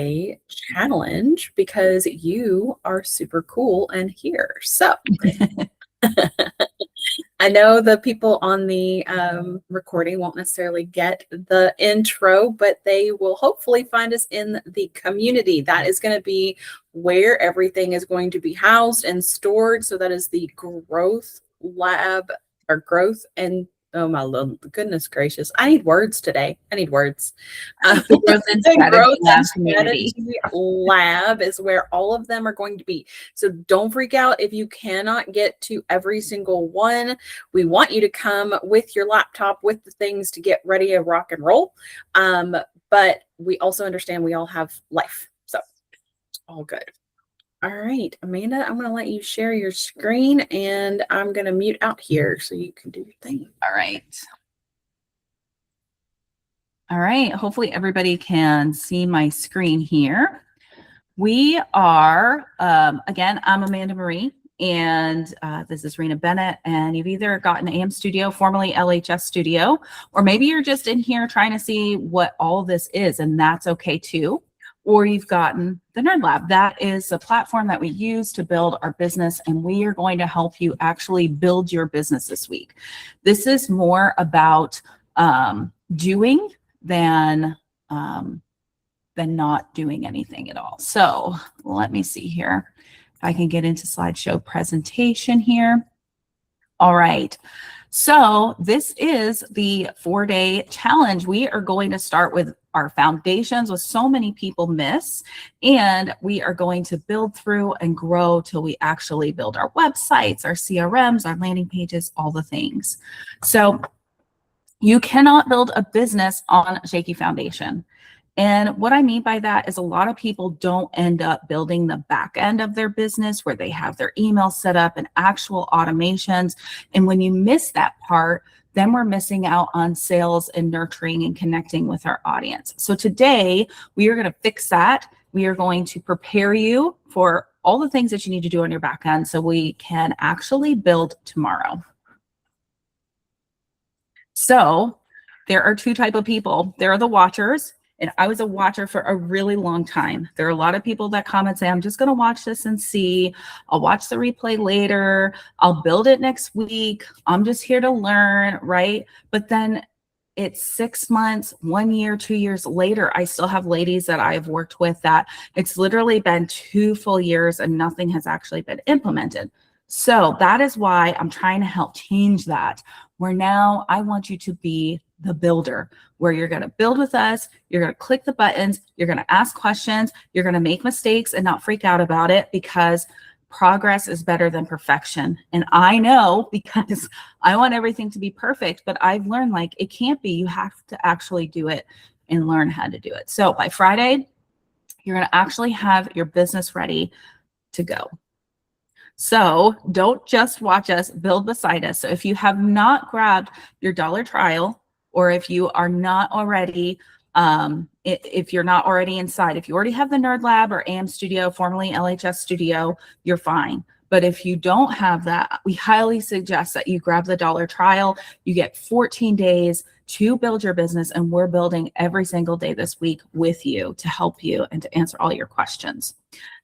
a challenge because you are super cool and here. So I know the people on the recording won't necessarily get the intro, but they will hopefully find us in the community. That is going to be where everything is going to be housed and stored. So that is the growth lab or growth and oh my goodness gracious. I need words today. I need words. The Growth and Strategy Lab is where all of them are going to be. So don't freak out if you cannot get to every single one. We want you to come with your laptop with the things to get ready to rock and roll. But we also understand we all have life. So it's all good. All right, Amanda, I'm going to let you share your screen and I'm going to mute out here so you can do your thing. All right. All right. Hopefully everybody can see my screen here. We are, again, I'm Amanda Marie and this is Rena Bennett, and you've either gotten AM Studio, formerly LHS Studio, or maybe you're just in here trying to see what all this is, and that's okay too. Or you've gotten the Nerd Lab. That is a platform that we use to build our business, and we are going to help you actually build your business this week. This is more about doing than not doing anything at all. So let me see here if I can get into slideshow presentation here. All right. So this is the 4-day challenge. We are going to start with our foundations, what so many people miss, and we are going to build through and grow till we actually build our websites, our CRMs, our landing pages, all the things. So you cannot build a business on a shaky foundation. And what I mean by that is a lot of people don't end up building the back end of their business where they have their email set up and actual automations. And when you miss that part, then we're missing out on sales and nurturing and connecting with our audience. So today we are going to fix that. We are going to prepare you for all the things that you need to do on your back end so we can actually build tomorrow. So there are two types of people. There are the watchers. And I was a watcher for a really long time. There are a lot of people that come and say, I'm just going to watch this and see. I'll watch the replay later. I'll build it next week. I'm just here to learn, right? But then it's 6 months, 1 year, 2 years later. I still have ladies that I've worked with that it's literally been 2 full years and nothing has actually been implemented. So that is why I'm trying to help change that, where now I want you to be the builder, where you're going to build with us, you're going to click the buttons, you're going to ask questions, you're going to make mistakes and not freak out about it, because progress is better than perfection. And I know, because I want everything to be perfect, but I've learned like it can't be. You have to actually do it and learn how to do it. So by Friday, you're going to actually have your business ready to go. So don't just watch us, build beside us. So if you have not grabbed your dollar trial, or if you are not already, if you're not already inside, if you already have the Nerd Lab or AM Studio, formerly LHS Studio, you're fine. But if you don't have that, we highly suggest that you grab the dollar trial. You get 14 days to build your business, and we're building every single day this week with you to help you and to answer all your questions.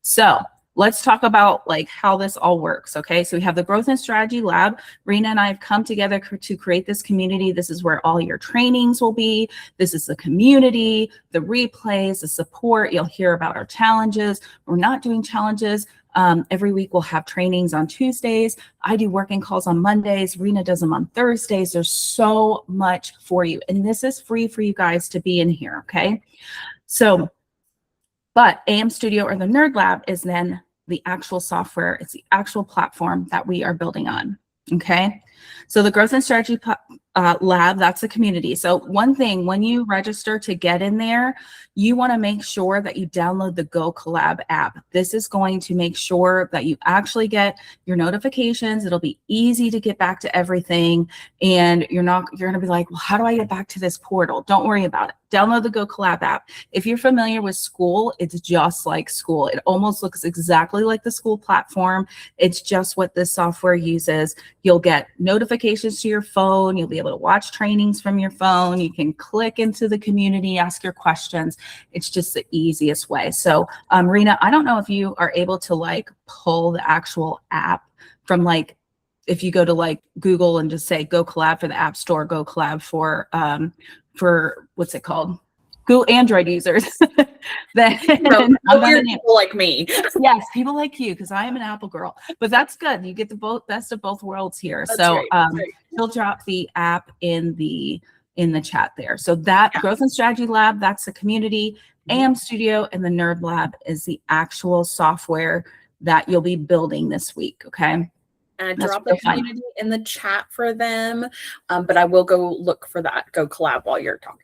So let's talk about like how this all works. Okay, so we have the Growth and Strategy Lab. Rena and I have come together to create this community. This is where all your trainings will be. This is the community, the replays, the support. You'll hear about our challenges. We're not doing challenges. Every week we'll have trainings on Tuesdays. I do working calls on Mondays. Rena does them on Thursdays. There's so much for you. And this is free for you guys to be in here, okay? So, but AM Studio or the Nerd Lab is then the actual software. It's the actual platform that we are building on, okay? So the Growth and Strategy Lab, that's the community. So one thing, when you register to get in there, you want to make sure that you download the Go Collab app. This is going to make sure that you actually get your notifications. It'll be easy to get back to everything. And you're going to be like, well, how do I get back to this portal? Don't worry about it. Download the Go Collab app. If you're familiar with School, it's just like School. It almost looks exactly like the School platform. It's just what this software uses. You'll get notifications to your phone. You'll be able to watch trainings from your phone. You can click into the community, ask your questions. It's just the easiest way. So Rena, I don't know if you are able to like pull the actual app from like, if you go to like Google and just say, go collab for the App Store, go collab for what's it called? Google Android users. Then I'm not an people like me. Yes, people like you, because I am an Apple girl. But that's good. You get the best of both worlds here. That's so right. He'll drop the app in the chat there. So that Growth and Strategy Lab, that's the community. AM Studio and the Nerd Lab is the actual software that you'll be building this week. Okay. And I drop the community in the chat for them, but I will go look for that. Go collab while you're talking.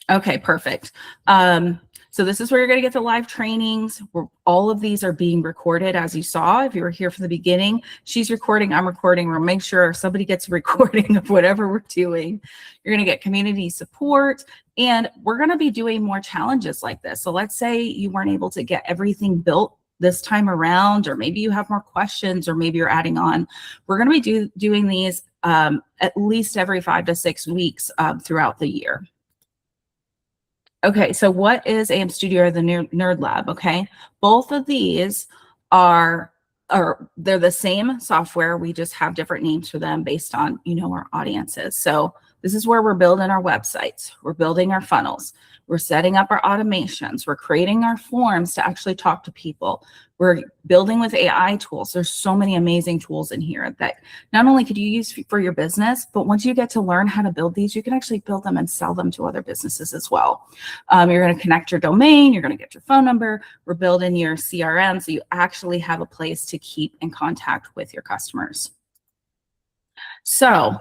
Okay, perfect. So this is where you're going to get the live trainings. All of these are being recorded, as you saw. If you were here from the beginning, she's recording, I'm recording. We'll make sure somebody gets a recording of whatever we're doing. You're going to get community support, and we're going to be doing more challenges like this. So let's say you weren't able to get everything built this time around, or maybe you have more questions, or maybe you're adding on. We're going to be doing these at least every 5 to 6 weeks throughout the year. Okay, so what is AM Studio or the Nerd Lab? Okay, both of these they're the same software. We just have different names for them based on, our audiences. So this is where we're building our websites. We're building our funnels. We're setting up our automations. We're creating our forms to actually talk to people. We're building with AI tools. There's so many amazing tools in here that not only could you use for your business, but once you get to learn how to build these, you can actually build them and sell them to other businesses as well. You're going to connect your domain. You're going to get your phone number. We're building your CRM, so you actually have a place to keep in contact with your customers. So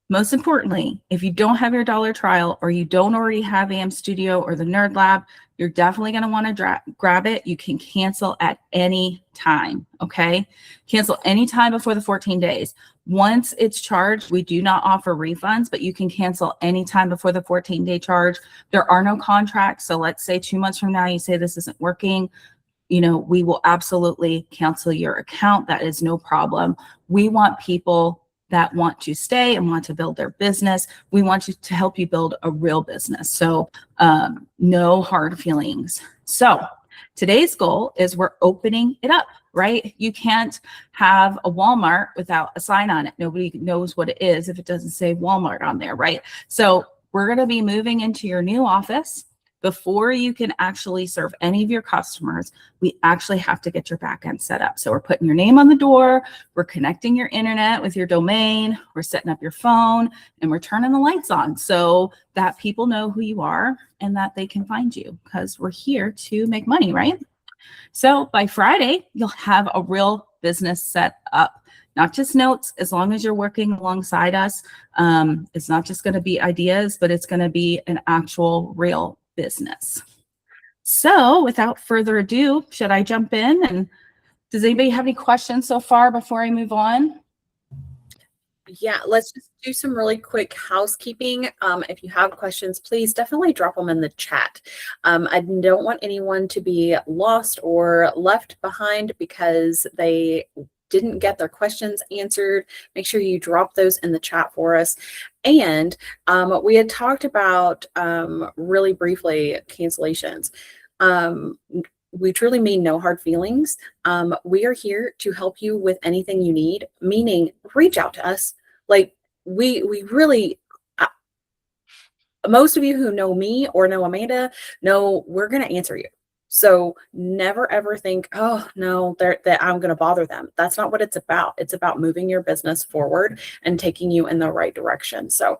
most importantly, if you don't have your dollar trial, or you don't already have AM Studio or the Nerd Lab, you're definitely going to want to grab it. You can cancel at any time. Okay. Cancel any time before the 14 days. Once it's charged, we do not offer refunds, but you can cancel any time before the 14-day charge. There are no contracts. So let's say 2 months from now, you say this isn't working. We will absolutely cancel your account. That is no problem. We want people that want to stay and want to build their business. We want to help you build a real business. So no hard feelings. So today's goal is we're opening it up, right? You can't have a Walmart without a sign on it. Nobody knows what it is if it doesn't say Walmart on there, right? So we're going to be moving into your new office. Before you can actually serve any of your customers, we actually have to get your backend set up. So we're putting your name on the door, we're connecting your internet with your domain, we're setting up your phone, and we're turning the lights on so that people know who you are and that they can find you, because we're here to make money, right? So by Friday, you'll have a real business set up. Not just notes, as long as you're working alongside us. It's not just going to be ideas, but it's going to be an actual real business. So without further ado, should I jump in? And does anybody have any questions so far before I move on? Yeah, let's just do some really quick housekeeping. If you have questions, please definitely drop them in the chat. I don't want anyone to be lost or left behind because they didn't get their questions answered. Make sure you drop those in the chat for us. And we had talked about really briefly cancellations. We truly mean no hard feelings. We are here to help you with anything you need, meaning reach out to us. Like we really, most of you who know me or know Amanda know we're going to answer you. So never ever think, oh no, that I'm going to bother them. That's not what it's about. It's about moving your business forward and taking you in the right direction. So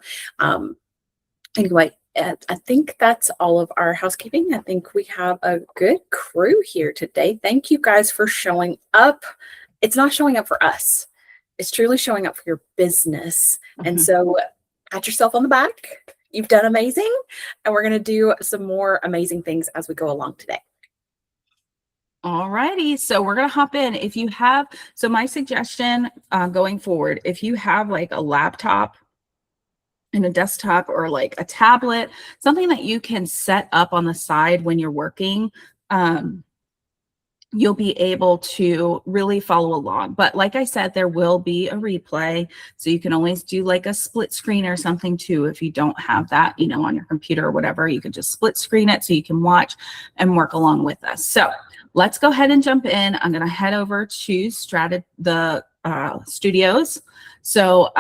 anyway, I think that's all of our housekeeping. I think we have a good crew here today. Thank you guys for showing up. It's not showing up for us. It's truly showing up for your business. And so pat yourself on the back. You've done amazing. And we're going to do some more amazing things as we go along today. All righty, so we're going to hop in. If you have, so my suggestion going forward, if you have like a laptop and a desktop or like a tablet, something that you can set up on the side when you're working, you'll be able to really follow along. But like I said, there will be a replay. So you can always do like a split screen or something too. If you don't have that, you know, on your computer or whatever, you can just split screen it so you can watch and work along with us. So let's go ahead and jump in. I'm going to head over to the studios. So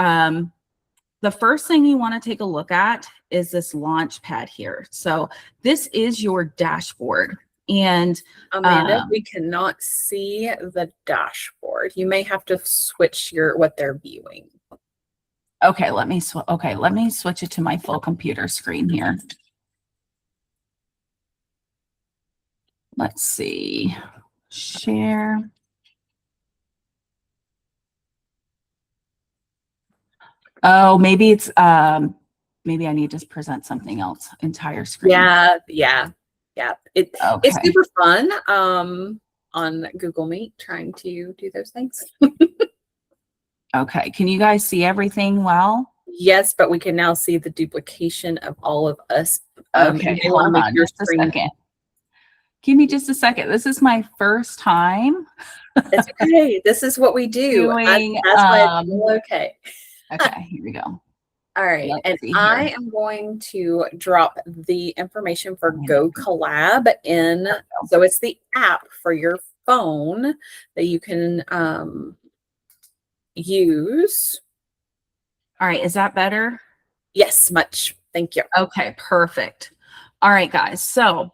the first thing you want to take a look at is this launch pad here. So this is your dashboard. And Amanda, we cannot see the dashboard. You may have to switch what they're viewing. Okay, let me switch it to my full computer screen here. Let's see. Share. Oh, maybe it's maybe I need to present something else, entire screen. Yeah. It's super fun on Google Meet trying to do those things. Okay, can you guys see everything well? Yes, but we can now see the duplication of all of us. Okay, hold on just a second. Give me just a second. This is my first time. It's okay. This is what we do. That's why it's okay. Okay, here we go. All right, and I am going to drop the information for Go Collab in. So it's the app for your phone that you can use. All right, is that better? Yes, much. Thank you. Okay, perfect. All right, guys. So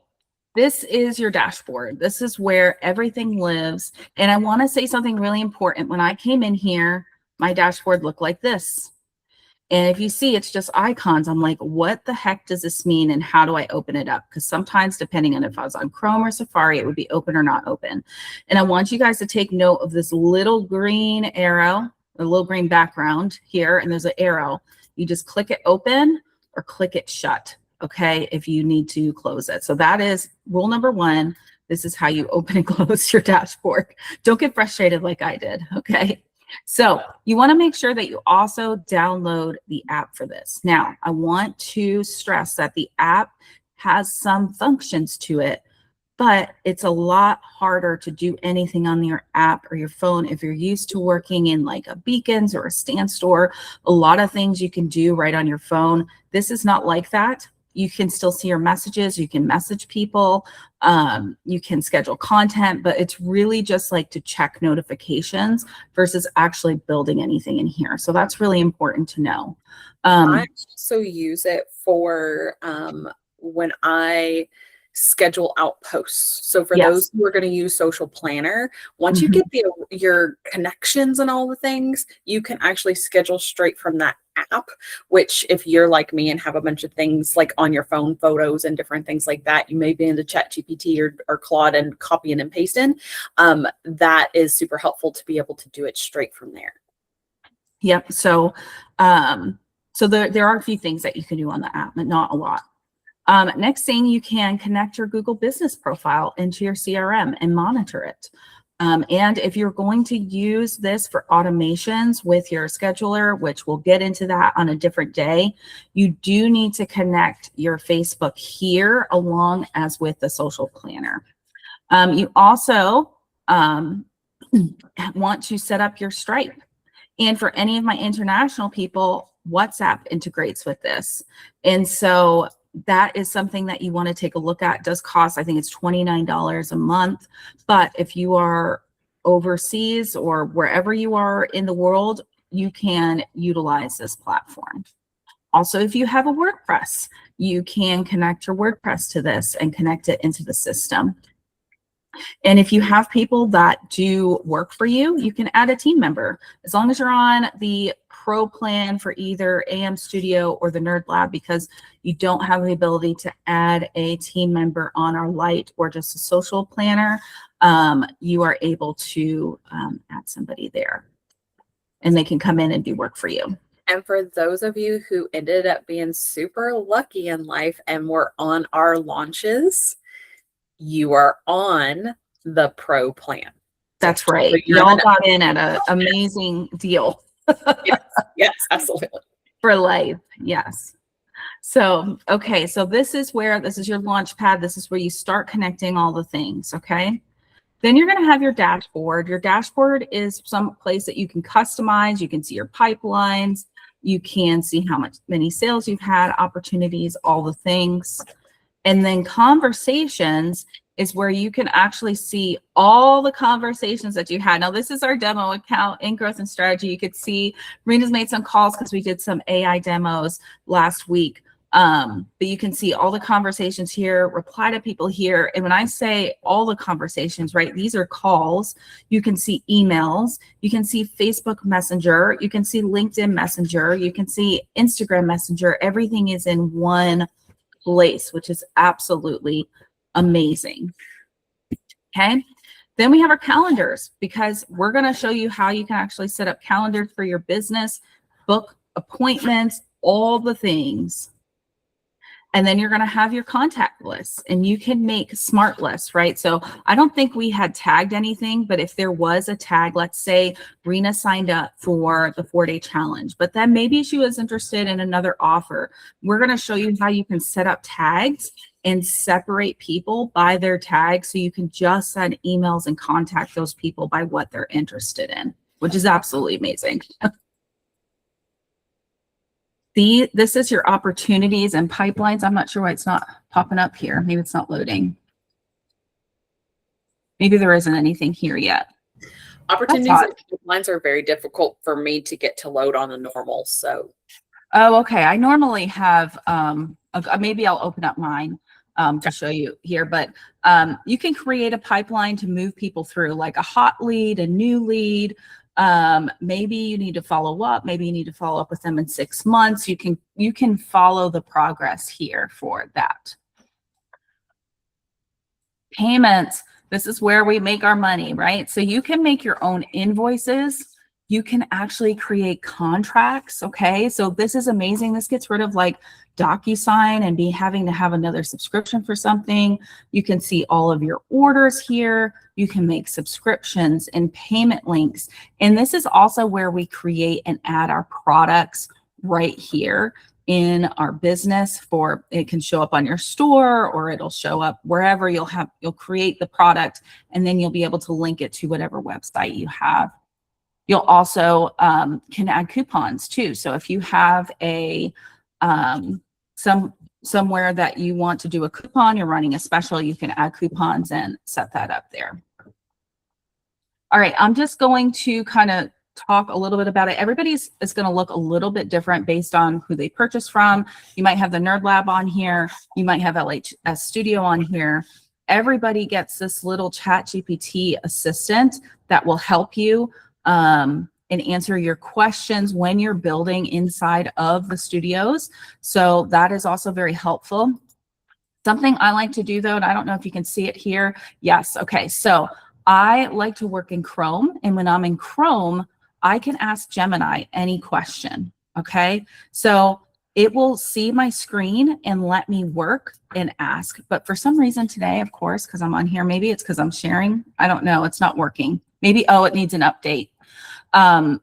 this is your dashboard. This is where everything lives. And I want to say something really important. When I came in here, my dashboard looked like this. And if you see, it's just icons. I'm like, what the heck does this mean? And how do I open it up? Because sometimes, depending on if I was on Chrome or Safari, it would be open or not open. And I want you guys to take note of this little green arrow, a little green background here. And there's an arrow. You just click it open or click it shut. Okay, if you need to close it. So that is rule number one. This is how you open and close your dashboard. Don't get frustrated like I did. Okay. So you want to make sure that you also download the app for this. Now, I want to stress that the app has some functions to it, but it's a lot harder to do anything on your app or your phone if you're used to working in like a Beacons or a Stan Store. A lot of things you can do right on your phone. This is not like that. You can still see your messages. You can message people. You can schedule content, but it's really just like to check notifications versus actually building anything in here. So that's really important to know. I also use it for when I schedule out posts. So for those who are going to use Social Planner, once you get your connections and all the things, you can actually schedule straight from that app, which if you're like me and have a bunch of things like on your phone, photos and different things like that, you may be into ChatGPT or Claude and copying and pasting. That is super helpful to be able to do it straight from there. Yep. So, so there are a few things that you can do on the app, but not a lot. Next thing, you can connect your Google Business profile into your CRM and monitor it. And if you're going to use this for automations with your scheduler, which we'll get into that on a different day, you do need to connect your Facebook here along as with the Social Planner. You also want to set up your Stripe. And for any of my international people, WhatsApp integrates with this. And so that is something that you want to take a look at. It does cost, I think it's $29 a month. But if you are overseas or wherever you are in the world, you can utilize this platform. Also, if you have a WordPress, you can connect your WordPress to this and connect it into the system. And if you have people that do work for you, you can add a team member. As long as you're on the Pro plan for either AM Studio or the Nerd Lab, because you don't have the ability to add a team member on our Lite or just a Social Planner, you are able to add somebody there and they can come in and do work for you. And for those of you who ended up being super lucky in life and were on our launches, you are on the Pro plan. That's right. You all got in at an amazing deal. Yes, absolutely. For life, yes. So, okay, so this is your launch pad. This is where you start connecting all the things, okay? Then you're going to have your dashboard. Your dashboard is some place that you can customize. You can see your pipelines. You can see how many sales you've had, opportunities, all the things. And then conversations is where you can actually see all the conversations that you had. Now, this is our demo account in Growth and Strategy. You could see Rena's made some calls because we did some AI demos last week. But you can see all the conversations here, reply to people here. And when I say all the conversations, right, these are calls. You can see emails, you can see Facebook Messenger, you can see LinkedIn Messenger, you can see Instagram Messenger. Everything is in one place, which is absolutely amazing. Okay. Then we have our calendars, because we're going to show you how you can actually set up calendars for your business, book appointments, all the things. And then you're going to have your contact lists, and you can make smart lists, right? So I don't think we had tagged anything, but if there was a tag, let's say Rena signed up for the 4-day challenge, but then maybe she was interested in another offer. We're going to show you how you can set up tags and separate people by their tags, so you can just send emails and contact those people by what they're interested in, which is absolutely amazing. This is your opportunities and pipelines. I'm not sure why it's not popping up here. Maybe it's not loading. Maybe there isn't anything here yet. Opportunities and pipelines are very difficult for me to get to load on the normal. So, oh, okay. I normally have, maybe I'll open up mine to show you here, but you can create a pipeline to move people through, like a hot lead, a new lead. Maybe you need to follow up. Maybe you need to follow up with them in 6 months. You can follow the progress here for that. Payments. This is where we make our money, right? So you can make your own invoices. You can actually create contracts. Okay. So this is amazing. This gets rid of like DocuSign and having to have another subscription for something. You can see all of your orders here. You can make subscriptions and payment links. And this is also where we create and add our products right here in our business. For it can show up on your store, or it'll show up wherever you'll create the product, and then you'll be able to link it to whatever website you have. You'll also can add coupons too. So if you have a somewhere that you want to do a coupon, you're running a special, you can add coupons and set that up there. All right, I'm just going to kind of talk a little bit about it. Everybody's is going to look a little bit different based on who they purchase from. You might have the Nerd Lab on here. You might have LHS Studio on here. Everybody gets this little ChatGPT assistant that will help you and answer your questions when you're building inside of the studios. So that is also very helpful. Something I like to do though, and I don't know if you can see it here. Yes. Okay. So I like to work in Chrome, and when I'm in Chrome, I can ask Gemini any question. Okay. So it will see my screen and let me work and ask. But for some reason today, of course, because I'm on here, maybe it's because I'm sharing. I don't know. It's not working. Maybe, oh, it needs an update.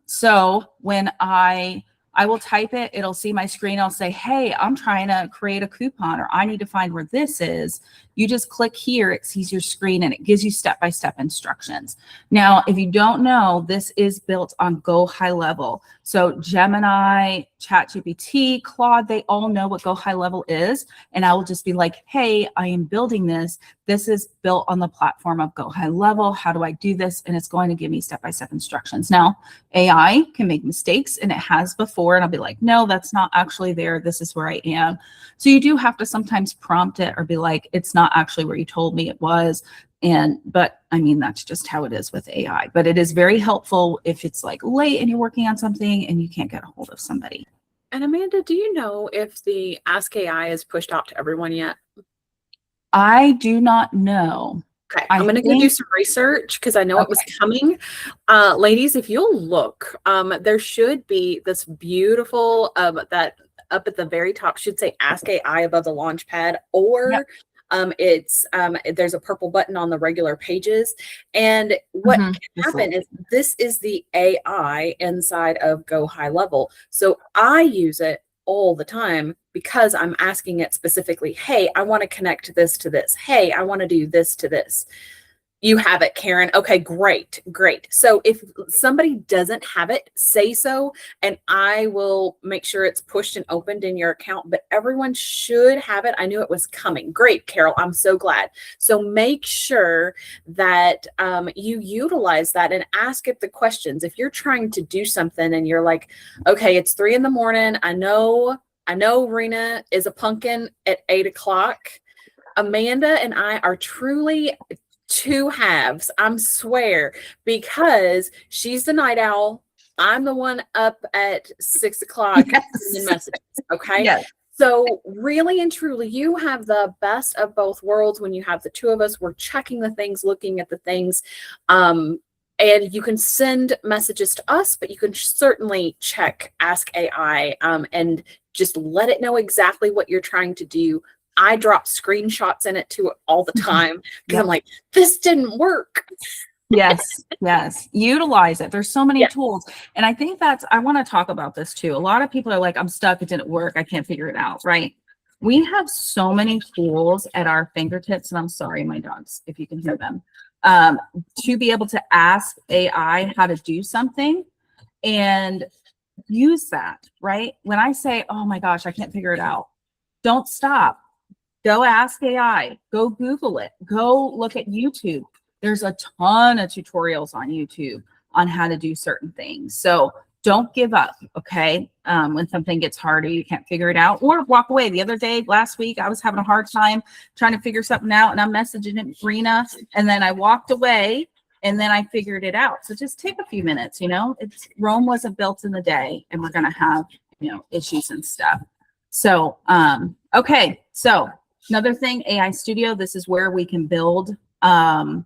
So when I will type it, it'll see my screen. I'll say, hey, I'm trying to create a coupon, or I need to find where this is. You just click here, it sees your screen, and it gives you step-by-step instructions. Now, if you don't know, this is built on Go High Level. So Gemini, ChatGPT, Claude, they all know what Go High Level is. And I will just be like, hey, I am building this. This is built on the platform of Go High Level. How do I do this? And it's going to give me step-by-step instructions. Now, AI can make mistakes, and it has before, and I'll be like, no, that's not actually there. This is where I am. So you do have to sometimes prompt it or be like, it's not actually where you told me it was. But I mean, that's just how it is with AI. But it is very helpful if it's like late and you're working on something and you can't get a hold of somebody. And Amanda, do you know if the Ask AI is pushed out to everyone yet? I do not know. Okay, I'm going to go do some research because I know it was coming. Ladies, if you'll look, there should be this beautiful, that up at the very top should say Ask AI above the launch pad, or yep. There's a purple button on the regular pages. And what can happen is this is the AI inside of Go High Level. So I use it all the time because I'm asking it specifically, hey, I want to connect this to this. Hey, I want to do this to this. You have it, Karen. Okay, great, great. So if somebody doesn't have it, say so, and I will make sure it's pushed and opened in your account. But everyone should have it. I knew it was coming. Great, Carol. I'm so glad. So make sure that you utilize that and ask it the questions. If you're trying to do something and you're like, okay, it's 3 a.m. I know Rena is a pumpkin at 8 o'clock. Amanda and I are truly two halves, I swear, because she's the night owl. I'm the one up at 6 o'clock sending messages. Okay. Yes. So really and truly, you have the best of both worlds when you have the two of us. We're checking the things, looking at the things. And you can send messages to us, but you can certainly check Ask AI and just let it know exactly what you're trying to do. I drop screenshots in it too all the time because I'm like, this didn't work. Yes. Utilize it. There's so many tools. And I think I want to talk about this too. A lot of people are like, I'm stuck. It didn't work. I can't figure it out. Right. We have so many tools at our fingertips. And I'm sorry, my dogs, if you can hear them, to be able to ask AI how to do something and use that. Right. When I say, oh my gosh, I can't figure it out, don't stop. Go ask AI, go Google it, go look at YouTube. There's a ton of tutorials on YouTube on how to do certain things. So don't give up, okay? When something gets harder, you can't figure it out, or walk away. The other day, last week, I was having a hard time trying to figure something out, and I'm messaging Rena, and then I walked away, and then I figured it out. So just take a few minutes, Rome wasn't built in a day, and we're gonna have, issues and stuff. So, okay, so another thing, AI Studio, this is where we can build our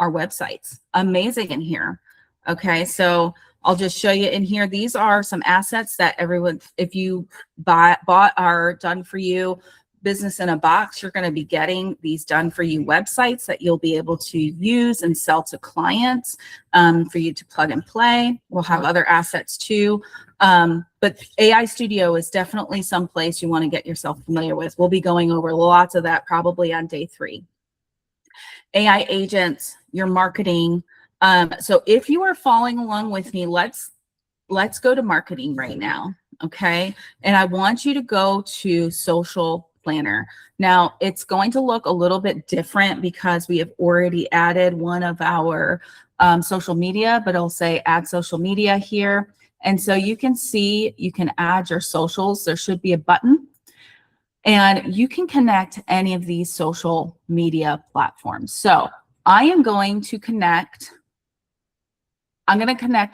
websites. Amazing in here. Okay, so I'll just show you in here. These are some assets that everyone, if you bought our done for you business in a box, you're going to be getting these done for you websites that you'll be able to use and sell to clients for you to plug and play. We'll have other assets too. But AI Studio is definitely someplace you want to get yourself familiar with. We'll be going over lots of that probably on day 3. AI agents, your marketing. So if you are following along with me, let's go to marketing right now. Okay. And I want you to go to Social Planner. Now it's going to look a little bit different because we have already added one of our social media, but it'll say add social media here. And so you can see, you can add your socials. There should be a button and you can connect any of these social media platforms. So I am going to connect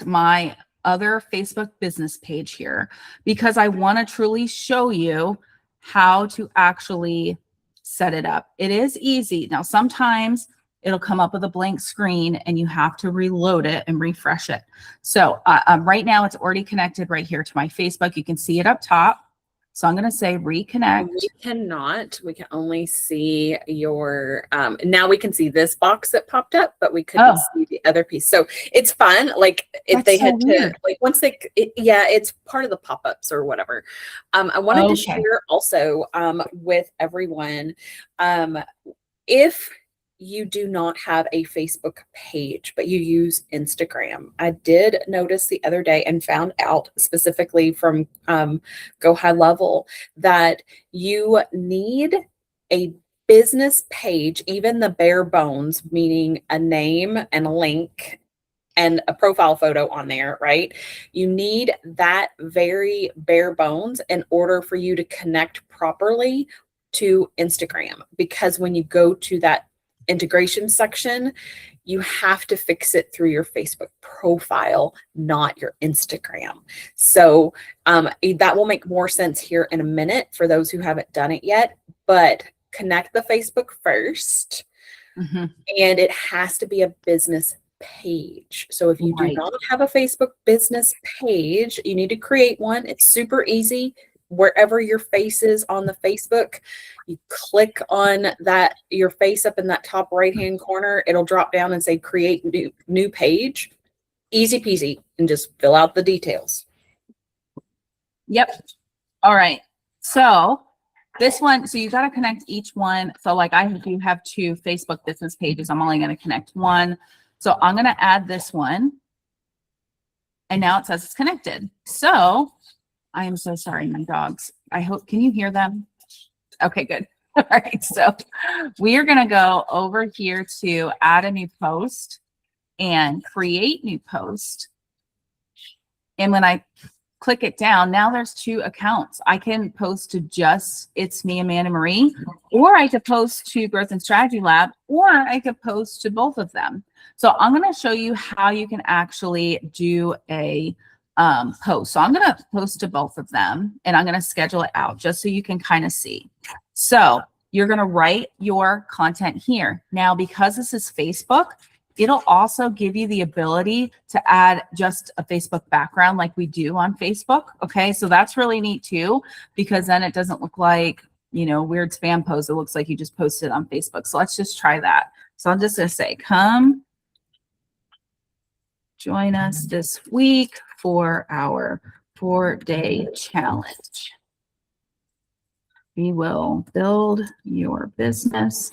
my other Facebook business page here because I want to truly show you how to actually set it up. It is easy. Now, sometimes it'll come up with a blank screen and you have to reload it and refresh it. So right now it's already connected right here to my Facebook. You can see it up top. So I'm going to say reconnect. We cannot. We can only see your, now we can see this box that popped up, but we couldn't see the other piece. So it's fun. Like if they had to, like once it's part of the pop-ups or whatever. I wanted to share also with everyone, if you do not have a Facebook page, but you use Instagram. I did notice the other day and found out specifically from Go High Level that you need a business page, even the bare bones, meaning a name and a link and a profile photo on there, right? You need that very bare bones in order for you to connect properly to Instagram, because when you go to that integration section, you have to fix it through your Facebook profile, not your Instagram. So that will make more sense here in a minute for those who haven't done it yet, but connect the Facebook first. And it has to be a business page. So if you do not have a Facebook business page, you need to create one. It's super easy. Wherever your face is on the Facebook, you click on that, your face up in that top right hand corner, it'll drop down and say create new page. Easy peasy, and just fill out the details. Yep. All right. So This one, so you got to connect each one. So like I do have 2 Facebook business pages. I'm only going to connect one. So I'm going to add this one. And now it says it's connected. So I am so sorry, my dogs. I hope, can you hear them? Okay, good. All right. So we are going to go over here to add a new post and create new post. And when I click it down, now there's 2 accounts. I can post to just It's Me, Amanda Marie, or I could post to Growth and Strategy Lab, or I could post to both of them. So I'm going to show you how you can actually do a post. So I'm going to post to both of them, and I'm going to schedule it out just so you can kind of see. So you're going to write your content here. Now, because this is Facebook, it'll also give you the ability to add just a Facebook background like we do on Facebook. Okay, so that's really neat too, because then it doesn't look like, you know, weird spam post. It looks like you just posted on Facebook. So let's just try that. So I'm just going to say, come join us this week for our 4-day challenge. We will build your business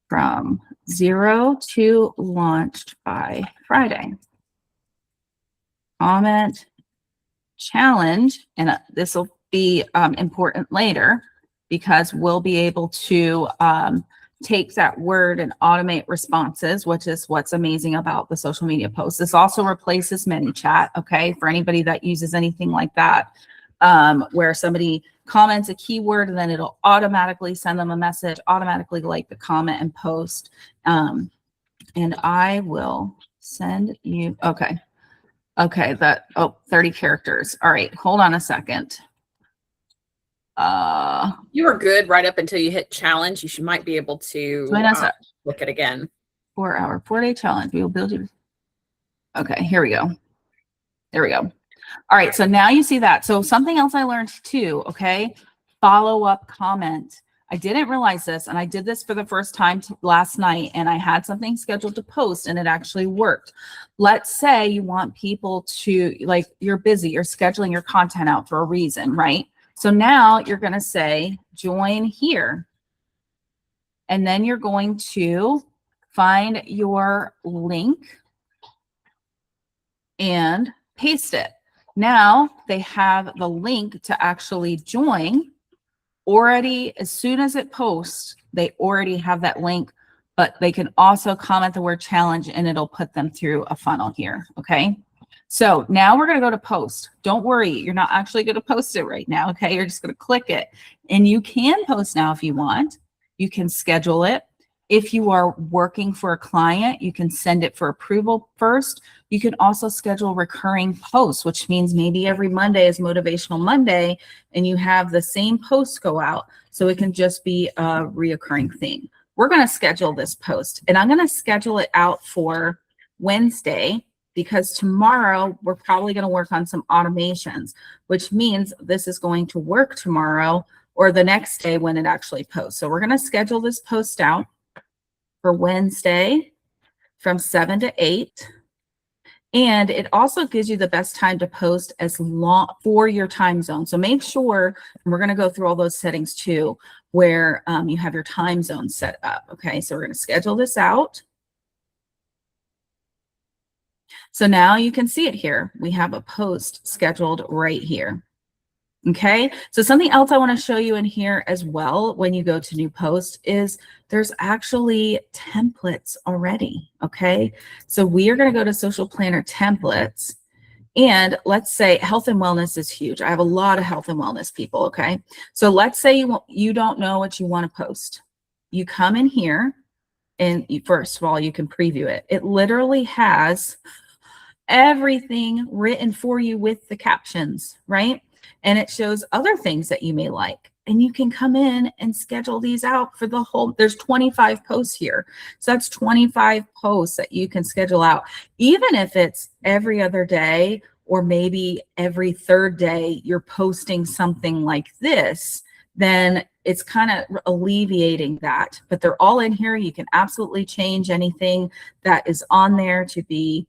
from 0 to launched by Friday. Comment, challenge, and this will be important later because we'll be able to take that word and automate responses, which is what's amazing about the social media posts. This also replaces ManyChat, okay, for anybody that uses anything like that, where somebody comments a keyword and then it'll automatically send them a message, automatically like the comment and post. And I will send you, okay, that, 30 characters. All right, hold on a second. You were good right up until you hit challenge. You might be able to look at again. For our 4-day challenge, we will build you. Okay, here we go. There we go. All right, so now you see that. So something else I learned too, okay, follow-up comment. I didn't realize this, and I did this for the first time last night, and I had something scheduled to post, and it actually worked. Let's say you want people to, like, you're busy, you're scheduling your content out for a reason, right? So now you're going to say, join here. And then you're going to find your link and paste it. Now they have the link to actually join already. As soon as it posts, they already have that link, but they can also comment the word challenge and it'll put them through a funnel here. Okay. So now we're going to go to post. Don't worry, you're not actually going to post it right now. Okay. You're just going to click it, and you can post now if you want. You can schedule it. If you are working for a client, you can send it for approval first. You can also schedule recurring posts, which means maybe every Monday is Motivational Monday and you have the same posts go out. So it can just be a reoccurring thing. We're going to schedule this post, and I'm going to schedule it out for Wednesday, because tomorrow we're probably going to work on some automations, which means this is going to work tomorrow or the next day when it actually posts. So we're going to schedule this post out for Wednesday from 7 to 8. And it also gives you the best time to post as long for your time zone. So make sure, and we're going to go through all those settings too, where you have your time zone set up. Okay, so we're going to schedule this out. So now you can see it here. We have a post scheduled right here. Okay, so something else I want to show you in here as well when you go to new post is there's actually templates already. Okay, so we are going to go to Social Planner templates, and let's say health and wellness is huge. I have a lot of health and wellness people. Okay, so let's say you don't know what you want to post. You come in here, and first of all, you can preview it. It literally has everything written for you with the captions, right? And it shows other things that you may like. And you can come in and schedule these out for the whole, there's 25 posts here. So that's 25 posts that you can schedule out. Even if it's every other day, or maybe every third day, you're posting something like this, then it's kind of alleviating that. But they're all in here. You can absolutely change anything that is on there to be,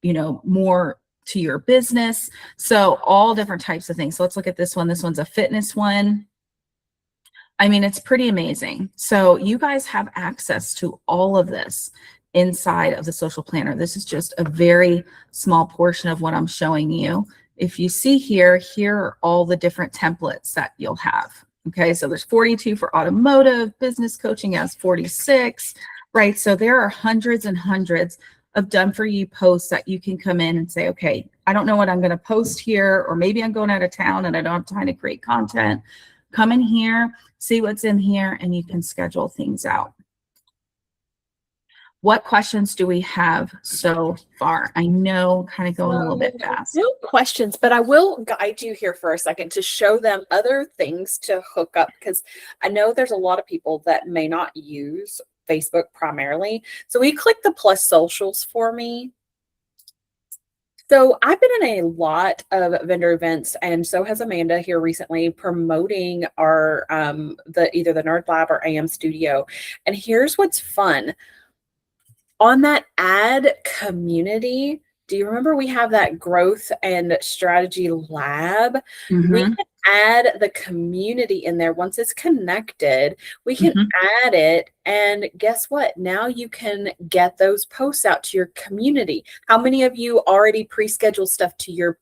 you know, more to your business. So all different types of things. So let's look at this one. This one's a fitness one. I mean, it's pretty amazing. So you guys have access to all of this inside of the social planner. This is just a very small portion of what I'm showing you. If you see here, here are all the different templates that you'll have. Okay, so there's 42 for automotive, business coaching has 46, right? So there are hundreds and hundreds of done for you posts that you can come in and say, okay, I don't know what I'm going to post here, or maybe I'm going out of town and I don't have time to create content. Come in here, see what's in here, and you can schedule things out. What questions do we have so far? I know, kind of going a little bit fast. No questions, but I will guide you here for a second to show them other things to hook up, because I know there's a lot of people that may not use Facebook primarily. So we click the plus socials for me. So I've been in a lot of vendor events, and so has Amanda here recently, promoting our either the Nerd Lab or AM Studio. And here's what's fun. On that ad community, do you remember we have that growth and strategy lab? We can add the community in there. Once it's connected, we can add it. And guess what? Now you can get those posts out to your community. How many of you already pre-schedule stuff to your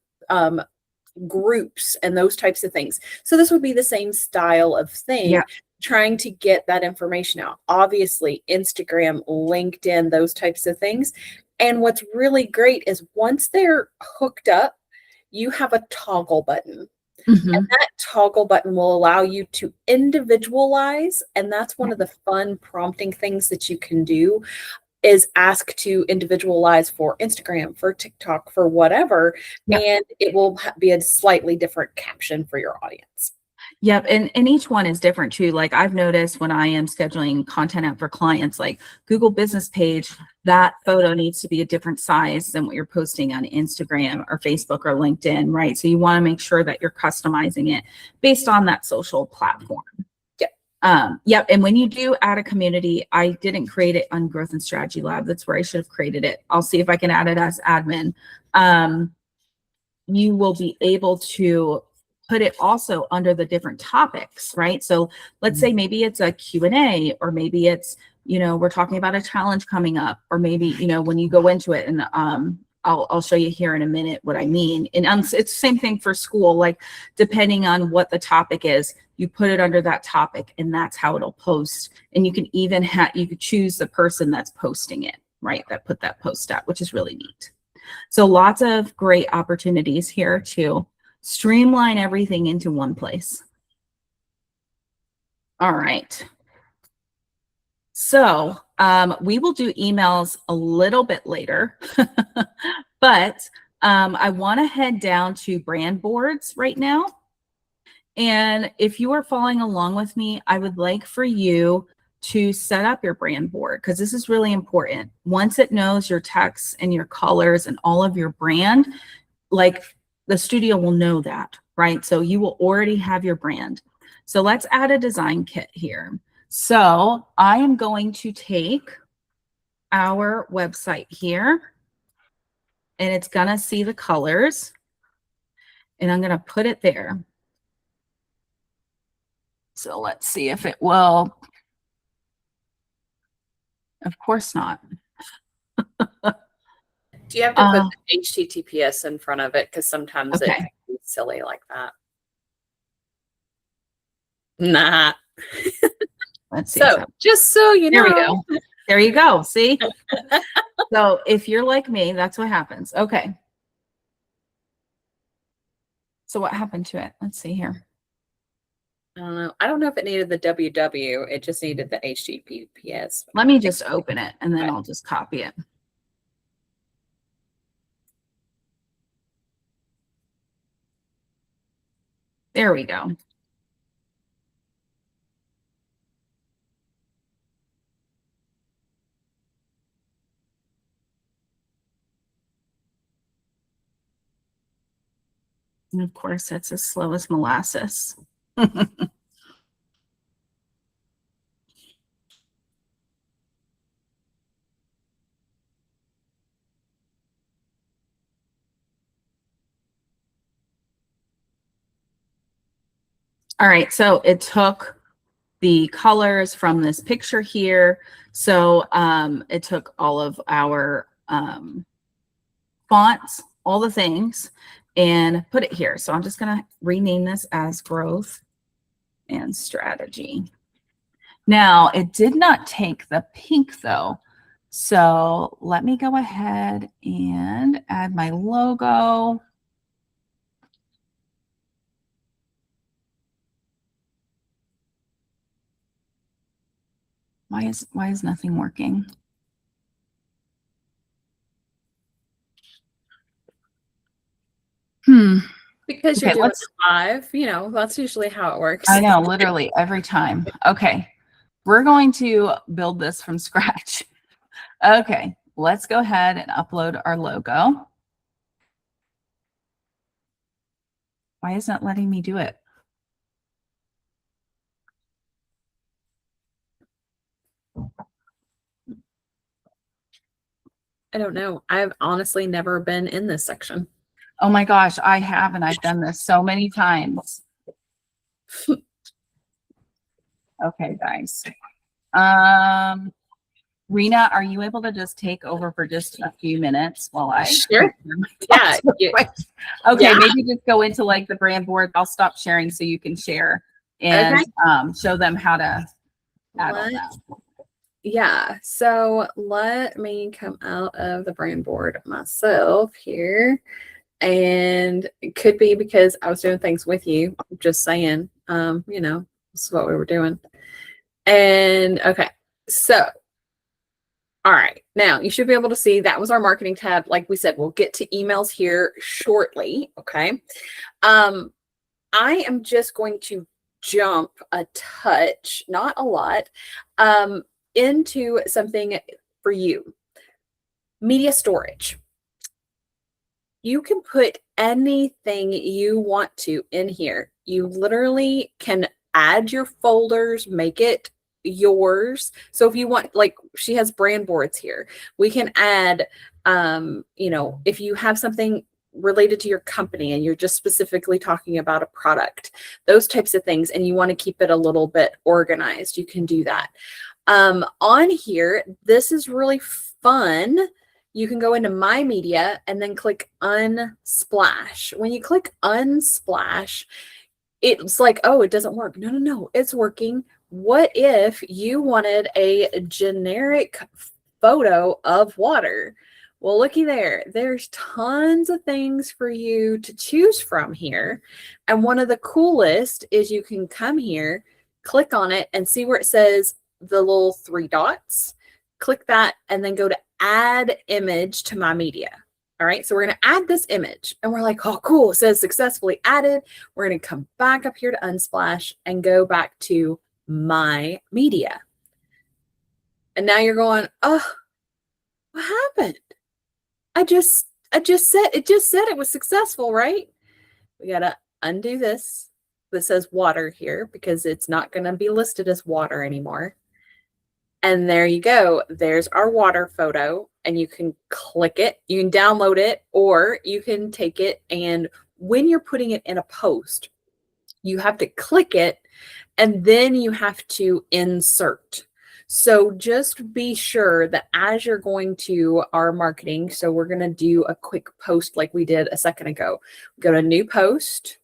groups and those types of things? So this would be the same style of thing. Yeah. Trying to get that information out. Obviously, Instagram, LinkedIn, those types of things. And what's really great is once they're hooked up, you have a toggle button. And that toggle button will allow you to individualize. And that's one of the fun prompting things that you can do, is ask to individualize for Instagram, for TikTok, for whatever. Yep. And it will be a slightly different caption for your audience. Yep. And each one is different too. Like I've noticed when I am scheduling content out for clients, like Google Business Page, that photo needs to be a different size than what you're posting on Instagram or Facebook or LinkedIn, right? So you want to make sure that you're customizing it based on that social platform. Yep. And when you do add a community, I didn't create it on Growth and Strategy Lab. That's where I should have created it. I'll see if I can add it as admin. You will be able to put it also under the different topics, right? So let's say maybe it's a Q&A, or maybe it's, we're talking about a challenge coming up, or maybe, when you go into it, and I'll show you here in a minute what I mean. And it's the same thing for school, like depending on what the topic is, you put it under that topic and that's how it'll post. And you can even you could choose the person that's posting it, right? That put that post out, which is really neat. So lots of great opportunities here to streamline everything into one place. All right. So we will do emails a little bit later, but I want to head down to brand boards right now. And if you are following along with me, I would like for you to set up your brand board, because this is really important. Once it knows your text and your colors and all of your brand, like the studio will know that, right? So you will already have your brand. So let's add a design kit here. So I am going to take our website here, and it's going to see the colors, and I'm going to put it there. So let's see if it will. Of course not. Do you have to put the HTTPS in front of it? Because sometimes it can be silly like that. Nah. Let's see. So just so you know. There we go. There you go. See? So if you're like me, that's what happens. Okay. So what happened to it? Let's see here. I don't know. I don't know if it needed the www. It just needed the HTTPS. Let me just open it, and then I'll just copy it. There we go. And of course, it's as slow as molasses. All right, so it took the colors from this picture here. So it took all of our fonts, all the things, and put it here. So I'm just going to rename this as growth and strategy. Now, it did not take the pink though. So let me go ahead and add my logo. Why is nothing working? Because you're Okay, doing it live, you know, that's usually how it works. I know, literally every time. Okay, we're going to build this from scratch. Okay, let's go ahead and upload our logo. Why isn't it letting me do it? I don't know. I've honestly never been in this section. Oh my gosh, I have, and I've done this so many times. Okay, guys. Rena, are you able to just take over for just a few minutes while I? Sure. Yeah. Okay, Yeah. maybe just go into like the brand board. I'll stop sharing so you can share and show them how to add all that. Yeah, so let me come out of the brand board myself here. And it could be because I was doing things with you, just saying, you know, this is what we were doing. And okay, so all right, now you should be able to see that was our marketing tab. Like we said, we'll get to emails here shortly. Okay. I am just going to jump a touch, not a lot, into something for you. Media storage. You can put anything you want to in here. You literally can add your folders, make it yours. So if you want, like she has brand boards here, we can add, you know, if you have something related to your company and you're just specifically talking about a product, those types of things, and you want to keep it a little bit organized, you can do that. On here, this is really fun. You can go into My Media and then click Unsplash. When you click Unsplash, it's like, oh, it doesn't work. No, no, no, it's working. What if you wanted a generic photo of water? Well, looky there. There's tons of things for you to choose from here. And one of the coolest is you can come here, click on it, and see where it says the little 3 dots. Click that and then go to add image to My Media. All right, so we're going to add this image and we're like, oh, cool. It says successfully added. We're going to come back up here to Unsplash and go back to My Media. And now you're going, oh, what happened? I just said it was successful, right? We got to undo this. This says water here because it's not going to be listed as water anymore. And there you go. There's our water photo, and you can click it. You can download it, or you can take it. And when you're putting it in a post, you have to click it, and then you have to insert. So just be sure that as you're going to our marketing, so we're going to do a quick post like we did a second ago. Go to new post.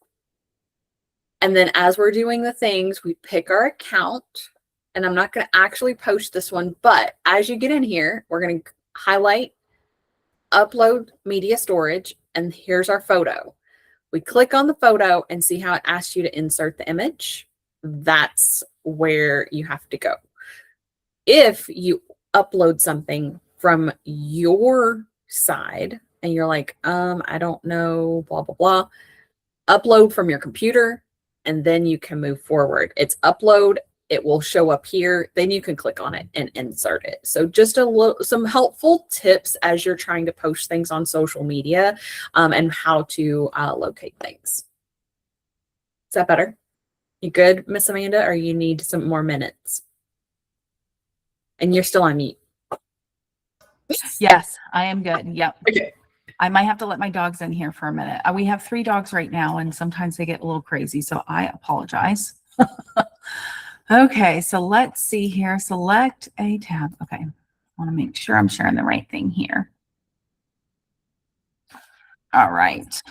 And then as we're doing the things, we pick our account. And I'm not going to actually post this one, but as you get in here, we're going to highlight, upload media storage, and here's our photo. We click on the photo and see how it asks you to insert the image. That's where you have to go. If you upload something from your side and you're like, I don't know, blah, blah, blah, upload from your computer, and then you can move forward. It's upload. It will show up here. Then you can click on it and insert it. So just some helpful tips as you're trying to post things on social media, and how to locate things. Is that better? You good, Miss Amanda, or you need some more minutes? And you're still on mute. Yes, I am good. Yep. Okay. I might have to let my dogs in here for a minute. We have 3 dogs right now, and sometimes they get a little crazy, so I apologize. Okay, so let's see here. Select a tab. Okay, I want to make sure I'm sharing the right thing here. All right.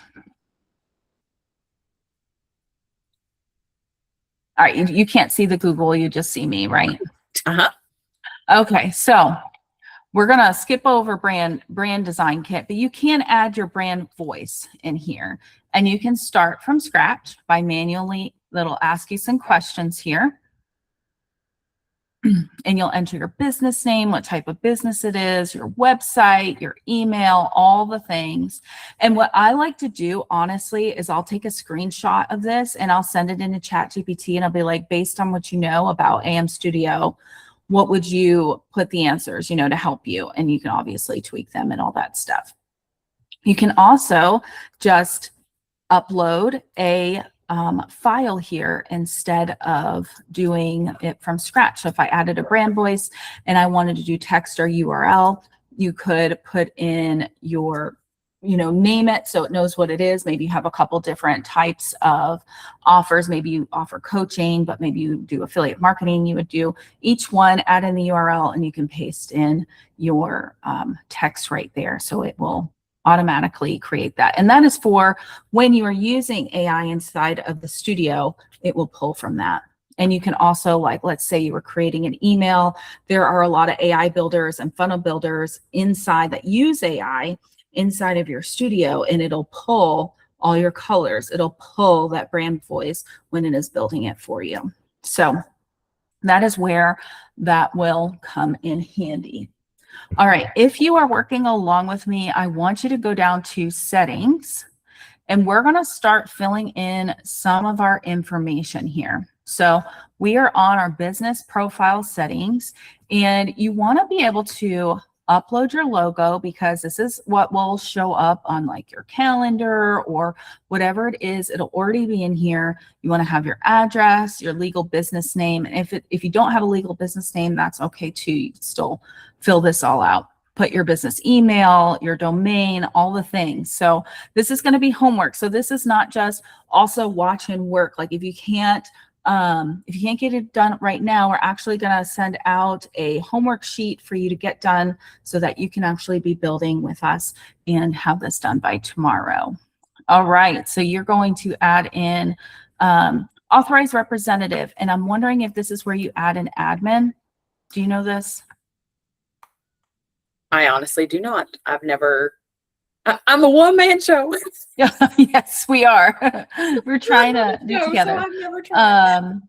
All right, you can't see the Google, you just see me, right? Uh-huh. Okay, so we're gonna skip over brand design kit, but you can add your brand voice in here, and you can start from scratch by manually, it'll ask you some questions here. And you'll enter your business name, what type of business it is, your website, your email, all the things. And what I like to do, honestly, is I'll take a screenshot of this and I'll send it into ChatGPT and I'll be like, based on what you know about AM Studio, what would you put the answers, to help you? And you can obviously tweak them and all that stuff. You can also just upload a file here instead of doing it from scratch. So if I added a brand voice and I wanted to do text or URL, you could put in your, name it so it knows what it is. Maybe you have a couple different types of offers. Maybe you offer coaching, but maybe you do affiliate marketing. You would do each one, add in the URL, and you can paste in your text right there. So it will automatically create that. And that is for when you are using AI inside of the studio, it will pull from that. And you can also, like, let's say you were creating an email. There are a lot of AI builders and funnel builders inside that use AI inside of your studio, and it'll pull all your colors. It'll pull that brand voice when it is building it for you. So that is where that will come in handy. All right, if you are working along with me, I want you to go down to settings, and we're going to start filling in some of our information here. So we are on our business profile settings, and you want to be able to upload your logo because this is what will show up on like your calendar or whatever it is. It'll already be in here. You want to have your address, your legal business name. And if you don't have a legal business name, that's okay too. You can still fill this all out. Put your business email, your domain, all the things. So this is going to be homework. So this is not just also watch and work. Like if you can't get it done right now, we're actually going to send out a homework sheet for you to get done so that you can actually be building with us and have this done by tomorrow. All right. So you're going to add in authorized representative. And I'm wondering if this is where you add an admin. Do you know this? I honestly do not. I'm a one-man show. Yes, we are. We're trying to do it together. So I've never tried.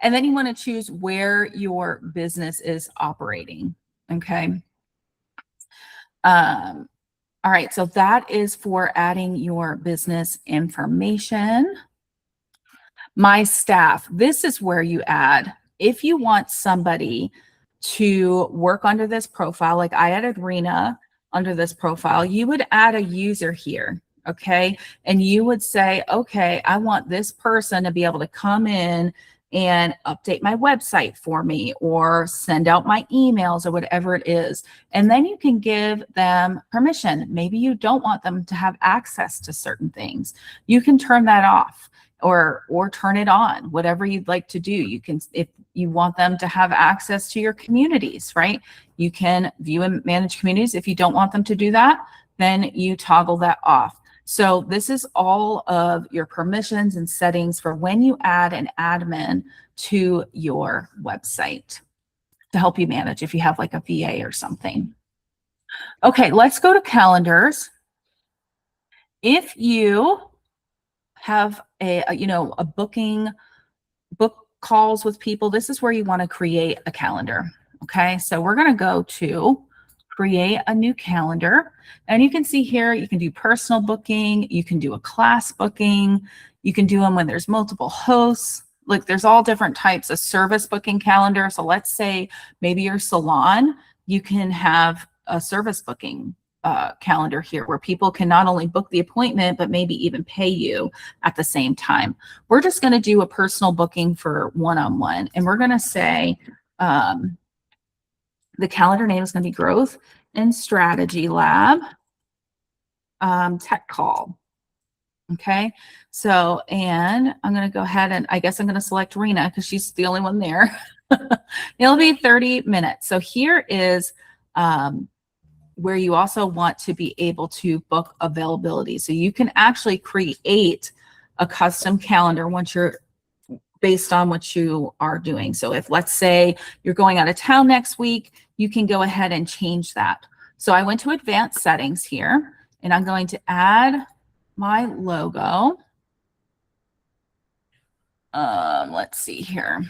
And then you want to choose where your business is operating. Okay. All right. So that is for adding your business information. My staff. This is where you add, if you want somebody to work under this profile, like I added Rena under this profile, you would add a user here. Okay. And you would say, okay, I want this person to be able to come in and update my website for me or send out my emails or whatever it is. And then you can give them permission. Maybe you don't want them to have access to certain things. You can turn that off or turn it on, whatever you'd like to do. You can, if you want them to have access to your communities, right? You can view and manage communities. If you don't want them to do that, then you toggle that off. So this is all of your permissions and settings for when you add an admin to your website to help you manage if you have like a VA or something. Okay, let's go to calendars. If you have a book calls with people, this is where you want to create a calendar. Okay, so we're going to go to create a new calendar. And you can see here, you can do personal booking, you can do a class booking, you can do them when there's multiple hosts. Like there's all different types of service booking calendar. So let's say maybe your salon, you can have a service booking calendar here where people can not only book the appointment, but maybe even pay you at the same time. We're just going to do a personal booking for one-on-one. And we're going to say, the calendar name is going to be Growth and Strategy Lab Tech Call. Okay, so, and I'm going to go ahead and I guess I'm going to select Rena because she's the only one there. It'll be 30 minutes. So here is where you also want to be able to book availability. So you can actually create a custom calendar once you're based on what you are doing. So if, let's say, you're going out of town next week, you can go ahead and change that. So I went to advanced settings here, and I'm going to add my logo. Let's see here.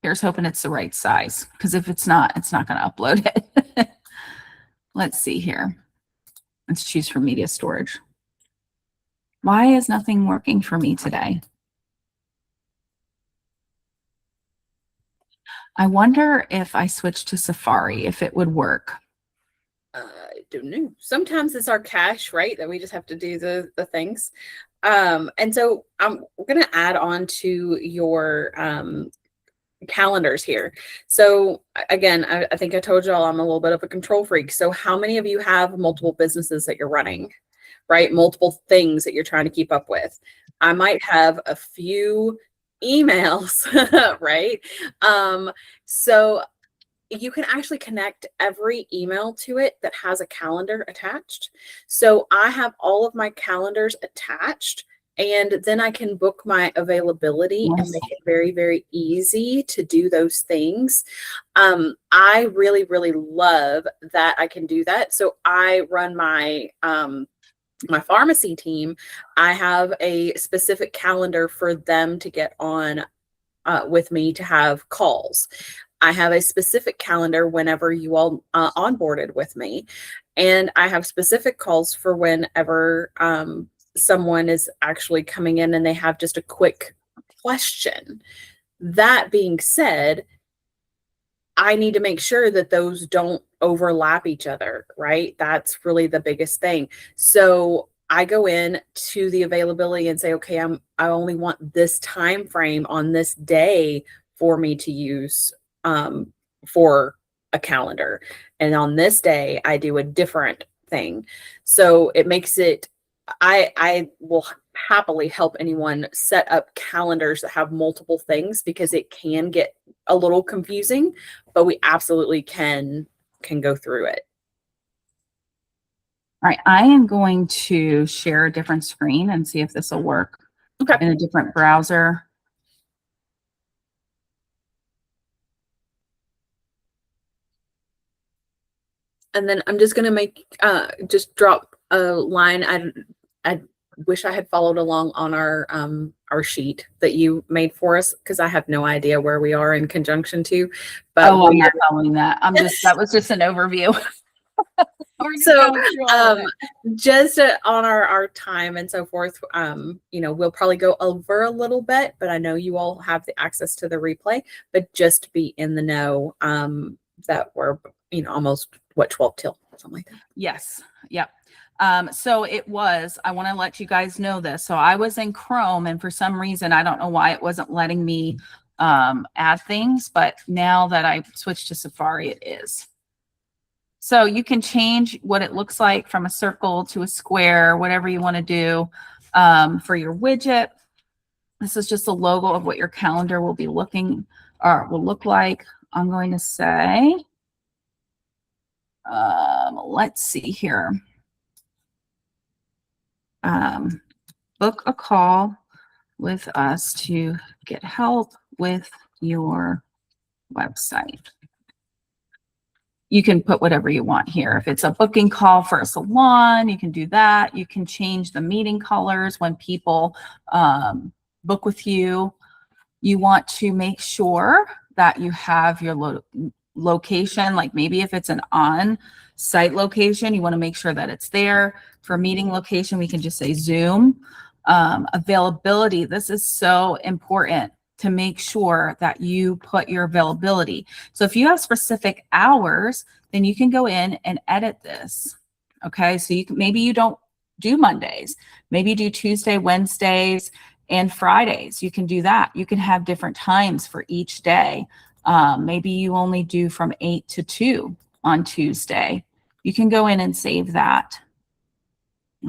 Here's hoping it's the right size, because if it's not going to upload it. Let's see here. Let's choose from media storage. Why is nothing working for me today? I wonder if I switch to Safari, if it would work. I don't know. Sometimes it's our cache, right? That we just have to do the things. And so we're going to add on to your calendars here. So again, I think I told y'all I'm a little bit of a control freak. So how many of you have multiple businesses that you're running, right? Multiple things that you're trying to keep up with. I might have a few emails, right? So you can actually connect every email to it that has a calendar attached. So I have all of my calendars attached, and then I can book my availability and make it very, very easy to do those things. I really, really love that I can do that. So I run my my pharmacy team. I have a specific calendar for them to get on with me to have calls. I have a specific calendar whenever you all onboarded with me, and I have specific calls for whenever someone is actually coming in and they have just a quick question. That being said, I need to make sure that those don't overlap each other, right? That's really the biggest thing. So I go in to the availability and say, okay, I only want this time frame on this day for me to use for a calendar. And on this day, I do a different thing. So it makes it, I will happily help anyone set up calendars that have multiple things, because it can get a little confusing, but we absolutely can go through it. All right, I am going to share a different screen and see if this will work. Okay. In a different browser. And then I'm just going to make, just drop a line. I wish I had followed along on our sheet that you made for us, because I have no idea where we are in conjunction to. But I'm not following that. That was just an overview. So just on our time and so forth, we'll probably go over a little bit, but I know you all have the access to the replay, but just to be in the know that we're, almost 12 till, something like that. Yes. Yep. So I want to let you guys know this. So I was in Chrome, and for some reason, I don't know why it wasn't letting me add things, but now that I switched to Safari, it is. So you can change what it looks like from a circle to a square, whatever you want to do for your widget. This is just a logo of what your calendar will be looking or will look like. I'm going to say, let's see here. Book a call with us to get help with your website. You can put whatever you want here. If it's a booking call for a salon, you can do that. You can change the meeting colors when people book with you. You want to make sure that you have your location, like maybe if it's an on-site location, you want to make sure that it's there. For meeting location, we can just say Zoom. Availability, this is so important to make sure that you put your availability. So if you have specific hours, then you can go in and edit this. Okay, so maybe you don't do Mondays, maybe you do Tuesday, Wednesdays, and Fridays. You can do that. You can have different times for each day Maybe you only do from 8 to 2 on Tuesday. You can go in and save that.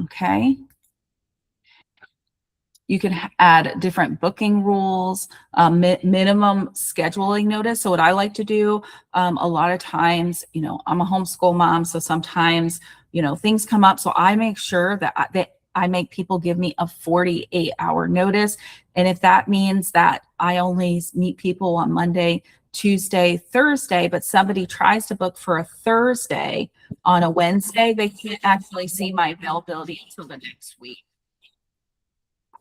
Okay. You can add different booking rules, minimum scheduling notice. So what I like to do, a lot of times, I'm a homeschool mom, so sometimes, things come up. So I make sure that I make people give me a 48-hour notice. And if that means that I only meet people on Monday, Tuesday, Thursday, but somebody tries to book for a Thursday on a Wednesday, they can't actually see my availability until the next week.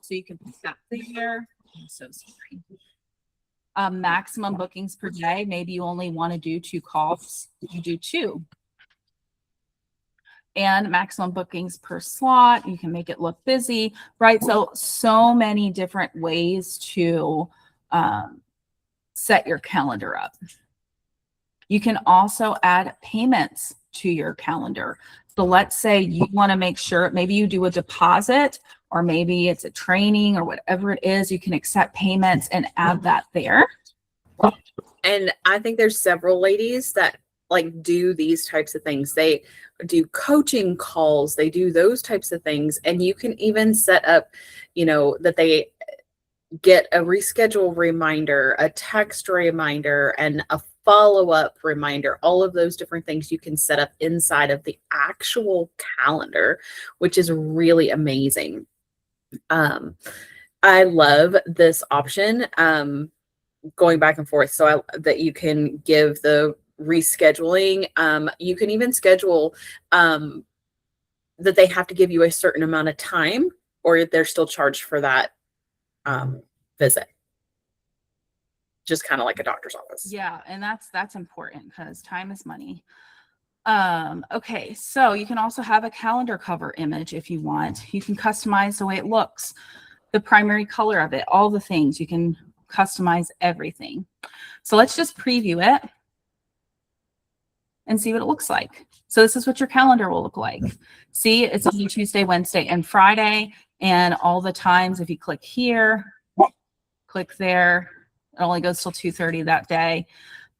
So you can put that there. I'm so sorry. Maximum bookings per day. Maybe you only want to do 2 calls. You do 2. And maximum bookings per slot. You can make it look busy, right? So many different ways to set your calendar up. You can also add payments to your calendar. So let's say you want to make sure, maybe you do a deposit, or maybe it's a training or whatever it is, you can accept payments and add that there. And I think there's several ladies that do these types of things. They do coaching calls, they do those types of things. And you can even set up, that they get a reschedule reminder, a text reminder, and a follow-up reminder. All of those different things you can set up inside of the actual calendar, which is really amazing. I love this option, going back and forth, so that you can give the rescheduling. You can even schedule that they have to give you a certain amount of time, or they're still charged for that visit. Just kind of like a doctor's office. Yeah, and that's important because time is money. Okay, so you can also have a calendar cover image if you want. You can customize the way it looks, the primary color of it, all the things. You can customize everything. So let's just preview it and see what it looks like. So this is what your calendar will look like. See, it's only Tuesday, Wednesday, and Friday, and all the times. If you click here, click there, it only goes till 2:30 that day.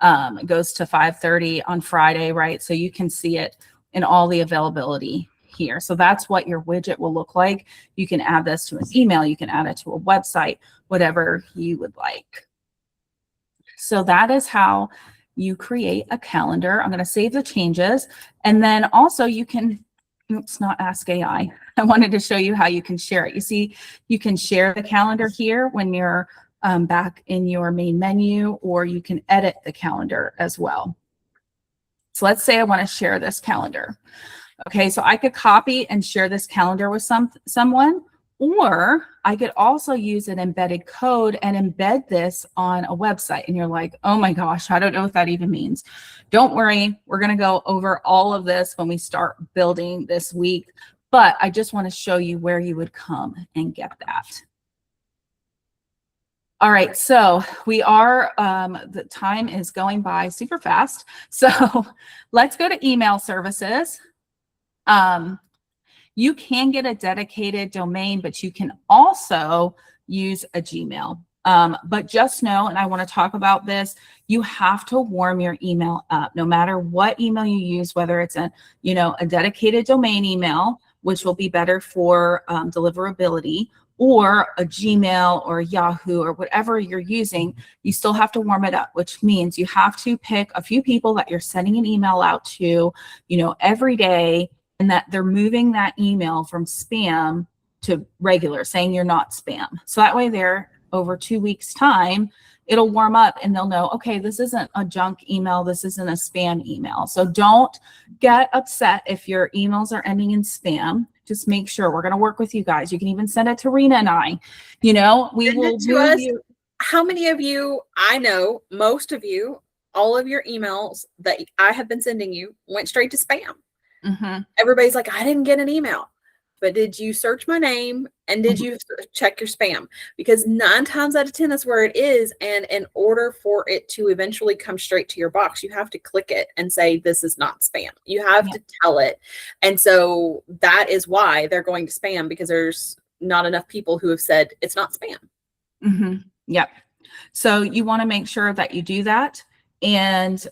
It goes to 5:30 on Friday, right? So you can see it in all the availability here. So that's what your widget will look like. You can add this to an email. You can add it to a website, whatever you would like. So that is how you create a calendar. I'm going to save the changes. And then also you can, oops, not Ask AI. I wanted to show you how you can share it. You see, you can share the calendar here when you're back in your main menu, or you can edit the calendar as well. So let's say I want to share this calendar. Okay, so I could copy and share this calendar with someone, or I could also use an embedded code and embed this on a website. And you're like, oh my gosh, I don't know what that even means. Don't worry, we're going to go over all of this when we start building this week, but I just want to show you where you would come and get that. All right, so we are, the time is going by super fast. So let's go to email services. You can get a dedicated domain, but you can also use a Gmail. But just know, and I want to talk about this, you have to warm your email up. No matter what email you use, whether it's a dedicated domain email, which will be better for deliverability, or a Gmail or a Yahoo or whatever you're using, you still have to warm it up, which means you have to pick a few people that you're sending an email out to, every day, and that they're moving that email from spam to regular, saying you're not spam. So that way there, over 2 weeks time, it'll warm up and they'll know, okay, this isn't a junk email, this isn't a spam email. So don't get upset if your emails are ending in spam. Just make sure. We're going to work with you guys. You can even send it to Rena and I. We will move you. How many of you, I know most of you, all of your emails that I have been sending you went straight to spam. Mm-hmm. Everybody's like, I didn't get an email. But did you search my name and did you check your spam? Because 9 times out of 10, that's where it is. And in order for it to eventually come straight to your box, you have to click it and say, this is not spam. You have to tell it. And so that is why they're going to spam, because there's not enough people who have said it's not spam. Mm-hmm. Yep. So you want to make sure that you do that. And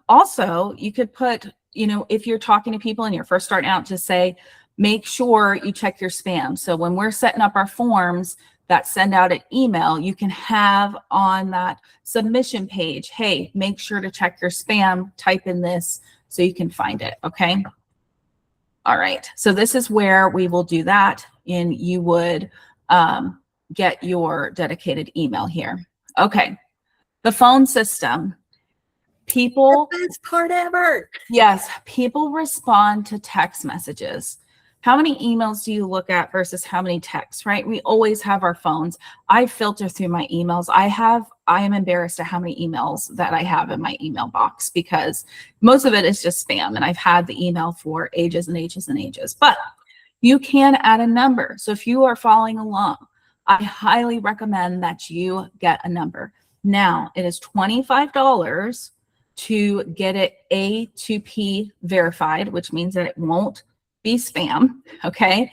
also you could put, you know, if you're talking to people and you're first starting out, just say, make sure you check your spam. So when we're setting up our forms that send out an email, you can have on that submission page, hey, make sure to check your spam, type in this so you can find it. Okay. All right. So this is where we will do that. And you would get your dedicated email here. Okay. The phone system. People, The best part ever. yes, people respond to text messages. How many emails do you look at versus how many texts, right? We always have our phones. I filter through my emails. I am embarrassed at how many emails that I have in my email box because most of it is just spam. And I've had the email for ages and ages and ages, but you can add a number. So if you are following along, I highly recommend that you get a number. Now it is $25 to get it A2P verified, which means that it won't be spam. Okay.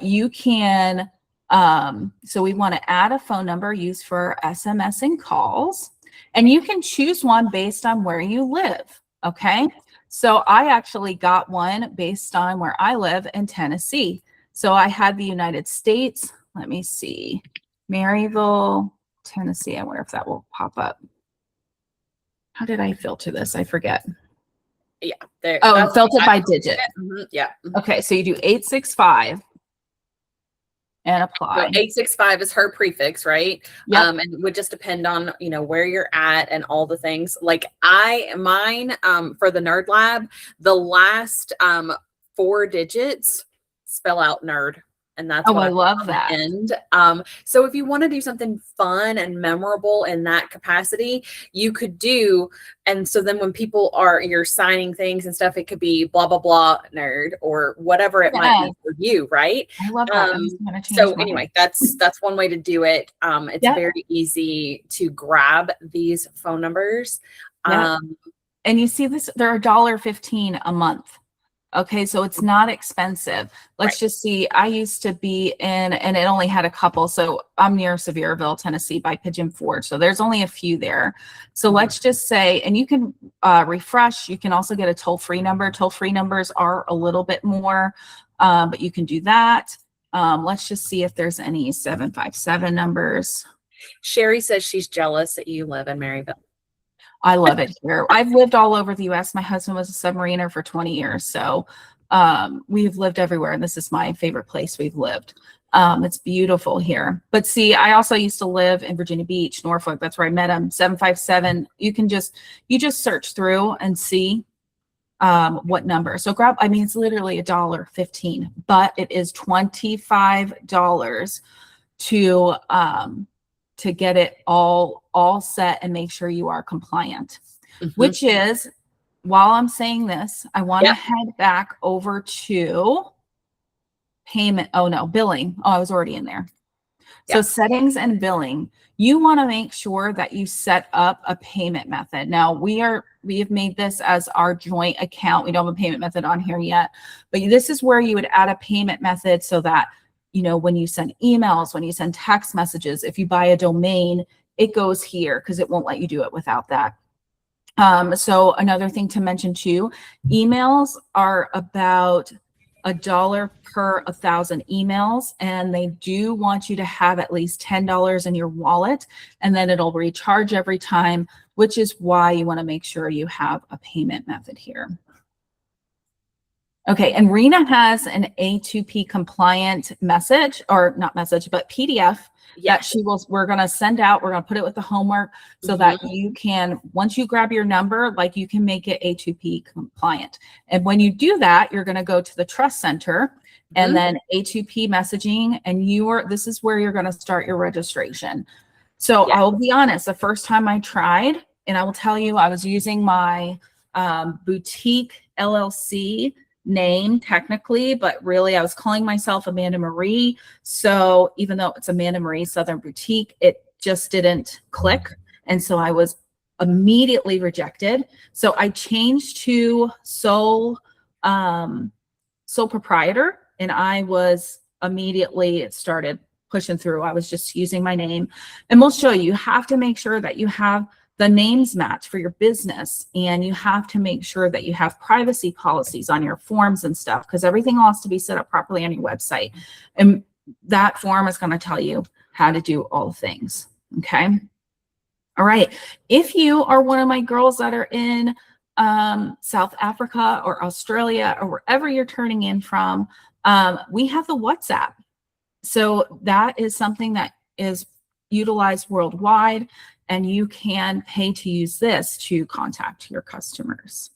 You can, so we want to add a phone number used for SMS and calls, and you can choose one based on where you live. Okay. So I actually got one based on where I live in Tennessee. So I had the United States. Let me see. Maryville, Tennessee. I wonder if that will pop up. How did I filter this? I forget. Yeah. There. Oh, filter by digit. Yeah. Okay, so you do 865 and apply. So 865 is her prefix, right? Yep. And it would just depend on, you know, where you're at and all the things. Like mine for the Nerd Lab, the last 4 digits spell out nerd. And that's what I love on the that. end. So if you want to do something fun and memorable in that capacity, you could do. And so then when people you're signing things and stuff, it could be blah, blah, blah nerd or whatever it might be for you. Right. I love that. I'm just gonna change So mine. anyway, that's one way to do it. It's Yep. very easy to grab these phone numbers. Yep. And you see this, they're $1.15 a month. Okay, so it's not expensive. Let's Right. just see. I used to be in, and it only had a couple. So I'm near Sevierville, Tennessee by Pigeon Forge. So there's only a few there. So let's just say, and you can refresh. You can also get a toll-free number. Toll-free numbers are a little bit more, but you can do that. Let's just see if there's any 757 numbers. Sherry says she's jealous that you live in Maryville. I love it here. I've lived all over the U.S. My husband was a submariner for 20 years. So we've lived everywhere. And this is my favorite place we've lived. It's beautiful here. But see, I also used to live in Virginia Beach, Norfolk. That's where I met him. 757. You just search through and see what number. So grab, I mean, it's literally $1.15, but it is $25 to get it all set and make sure you are compliant, which is, while I'm saying this, I want to head back over to payment. Oh no, billing. Oh, I was already in there. So settings and billing, you want to make sure that you set up a payment method. Now we have made this as our joint account. We don't have a payment method on here yet, but this is where you would add a payment method so that, you know, when you send emails, when you send text messages, if you buy a domain, it goes here because it won't let you do it without that. So another thing to mention too, emails are about $1 per 1,000 emails, and they do want you to have at least $10 in your wallet, and then it'll recharge every time, which is why you want to make sure you have a payment method here. Okay, and Rena has an A2P compliant message, or not message, but PDF that we're going to send out. We're going to put it with the homework so that you can, once you grab your number, like you can make it A2P compliant. And when you do that, you're going to go to the Trust Center and then A2P messaging, and this is where you're going to start your registration. So I'll be honest, the first time I tried, and I will tell you, I was using my boutique LLC name technically, but really I was calling myself Amanda Marie. So even though it's Amanda Marie Southern Boutique, it just didn't click. And so I was immediately rejected. So I changed to sole proprietor, and I was immediately, it started pushing through. I was just using my name, and we'll show you. You have to make sure that you have the names match for your business, and you have to make sure that you have privacy policies on your forms and stuff, because everything has to be set up properly on your website. And that form is going to tell you how to do all things. Okay. All right. If you are one of my girls that are in South Africa or Australia or wherever you're turning in from, we have the WhatsApp. So that is something that is utilized worldwide, and you can pay to use this to contact your customers.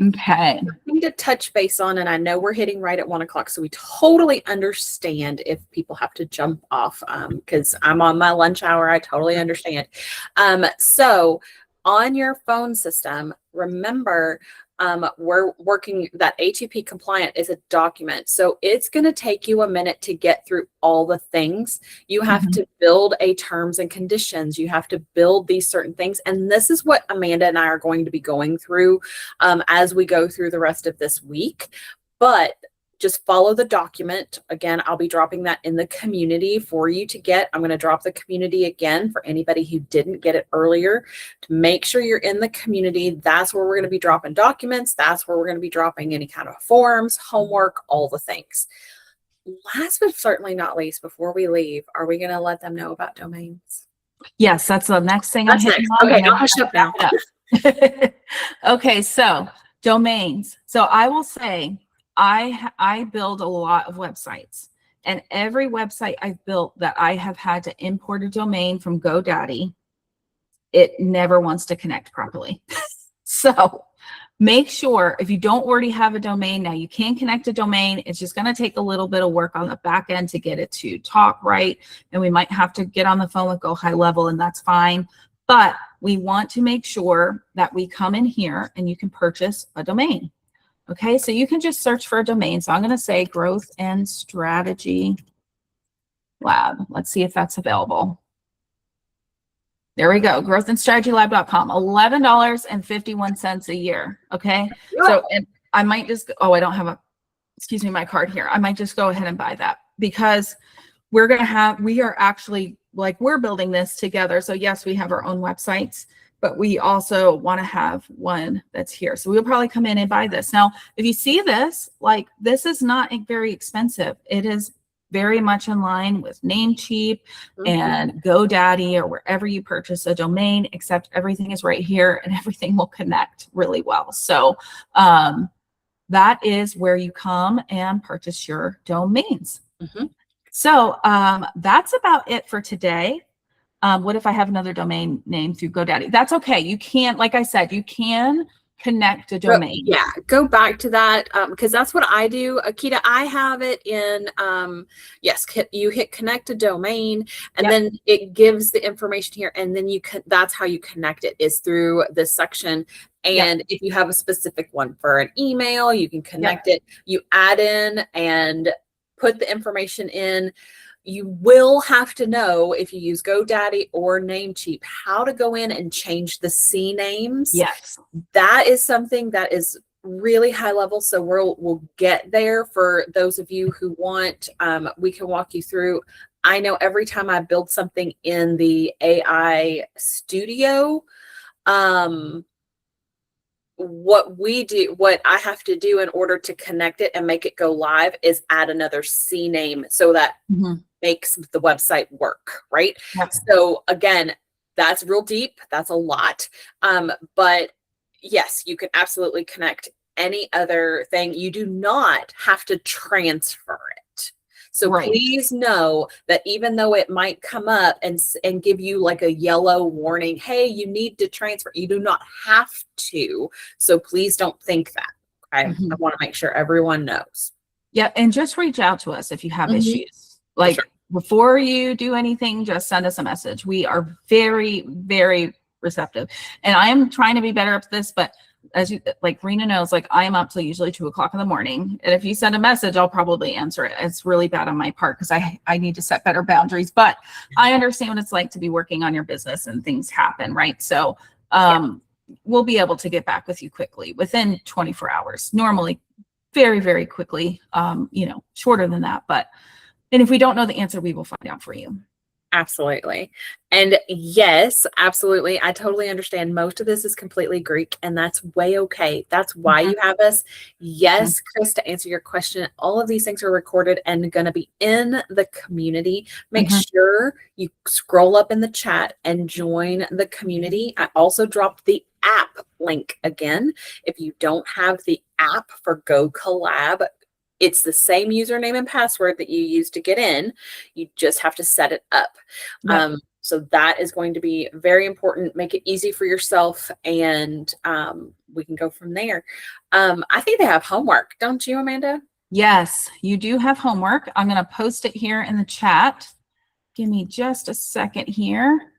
Okay. Something to touch base on, and I know we're hitting right at 1 o'clock, so we totally understand if people have to jump off, because I'm on my lunch hour. I totally understand. So on your phone system, remember, we're working that ATP compliant is a document. So it's going to take you a minute to get through all the things. You have to build a terms and conditions. You have to build these certain things. And this is what Amanda and I are going to be going through as we go through the rest of this week. But just follow the document. Again, I'll be dropping that in the community for you to get. I'm going to drop the community again for anybody who didn't get it earlier, to make sure you're in the community. That's where we're going to be dropping documents. That's where we're going to be dropping any kind of forms, homework, all the things. Last but certainly not least, before we leave, are we going to let them know about domains? Yes, that's the next thing. That's next. Okay, I'll hush up now. Okay, so domains. So I will say, I build a lot of websites, and every website I've built that I have had to import a domain from GoDaddy, it never wants to connect properly. So make sure, if you don't already have a domain, now you can connect a domain. It's just going to take a little bit of work on the back end to get it to talk right. And we might have to get on the phone with Go High Level, and that's fine. But we want to make sure that we come in here and you can purchase a domain. Okay, so you can just search for a domain. So I'm going to say Growth and Strategy Lab. Let's see if that's available. There we go. growthandstrategylab.com. $11.51 a year. Okay. So, and I might just, oh, I don't have a, excuse me, my card here. I might just go ahead and buy that, because we're going to have, we are actually, like, we're building this together. So yes, we have our own websites, but we also want to have one that's here. So we'll probably come in and buy this. Now, if you see this, like, this is not very expensive. It is very much in line with Namecheap and GoDaddy or wherever you purchase a domain, except everything is right here and everything will connect really well. So that is where you come and purchase your domains. So that's about it for today. What if I have another domain name through GoDaddy? That's okay. You can, like I said, you can connect a domain. Yeah, go back to that, because that's what I do. Akita, I have it in, yes, you hit connect a domain, and then it gives the information here, and then you can, that's how you connect it, is through this section. And if you have a specific one for an email, you can connect it. You add in and put the information in. You will have to know, if you use GoDaddy or Namecheap, how to go in and change the C names. Yes. That is something that is really high level. So we'll get there for those of you who want. We can walk you through. I know every time I build something in the AI Studio, what I have to do in order to connect it and make it go live is add another C name, so that makes the website work, right? So again, that's real deep. That's a lot. But yes, you can absolutely connect any other thing. You do not have to transfer it. So please know that even though it might come up and give you like a yellow warning, hey, you need to transfer, you do not have to. So please don't think that. Okay? I want to make sure everyone knows. Yeah, and just reach out to us if you have issues. Like, before you do anything, just send us a message. We are very, very receptive. And I am trying to be better at this, but as you, like Rena knows, like, I am up till usually 2 o'clock in the morning. And if you send a message, I'll probably answer it. It's really bad on my part, because I need to set better boundaries, but I understand what it's like to be working on your business and things happen, right? So we'll be able to get back with you quickly within 24 hours, normally very, very quickly, you know, shorter than that, but And if we don't know the answer, we will find out for you. Absolutely. And yes, absolutely. I totally understand. Most of this is completely Greek, and that's way okay. That's why Mhm. you have us. Yes, Chris, to answer your question, all of these things are recorded and going to be in the community. Make Mhm. sure you scroll up in the chat and join the community. I also dropped the app link again. If you don't have the app for Go Collab, it's the same username and password that you use to get in. You just have to set it up. Yep. So that is going to be very important. Make it easy for yourself, and we can go from there. I think they have homework, don't you, Amanda? Yes, you do have homework. I'm going to post it here in the chat. Give me just a second here.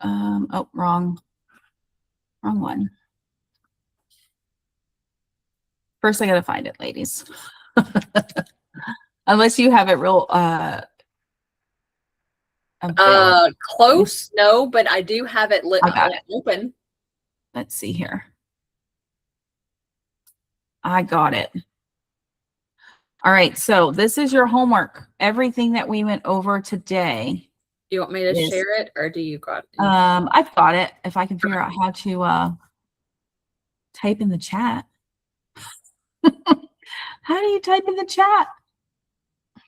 Oh, wrong one. First, I got to find it, ladies. Unless you have it real available. Close, no, but I do have it I got it. open. Let's see here. I got it. All right, so this is your homework. Everything that we went over today. Do you want me to share it, or do you got it? I've got it. If I can figure out how to type in the chat. How do you type in the chat?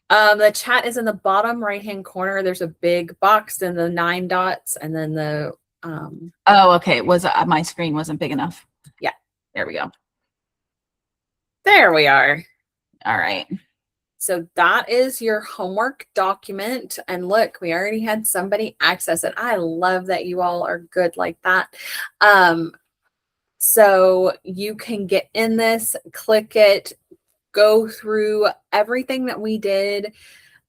The chat is in the bottom right-hand corner. There's a big box and the 9 dots, and then the Oh, okay. It was my screen wasn't big enough. Yeah. There we go. There we are. All right. So that is your homework document. And look, we already had somebody access it. I love that you all are good like that. So you can get in this, click it, go through everything that we did,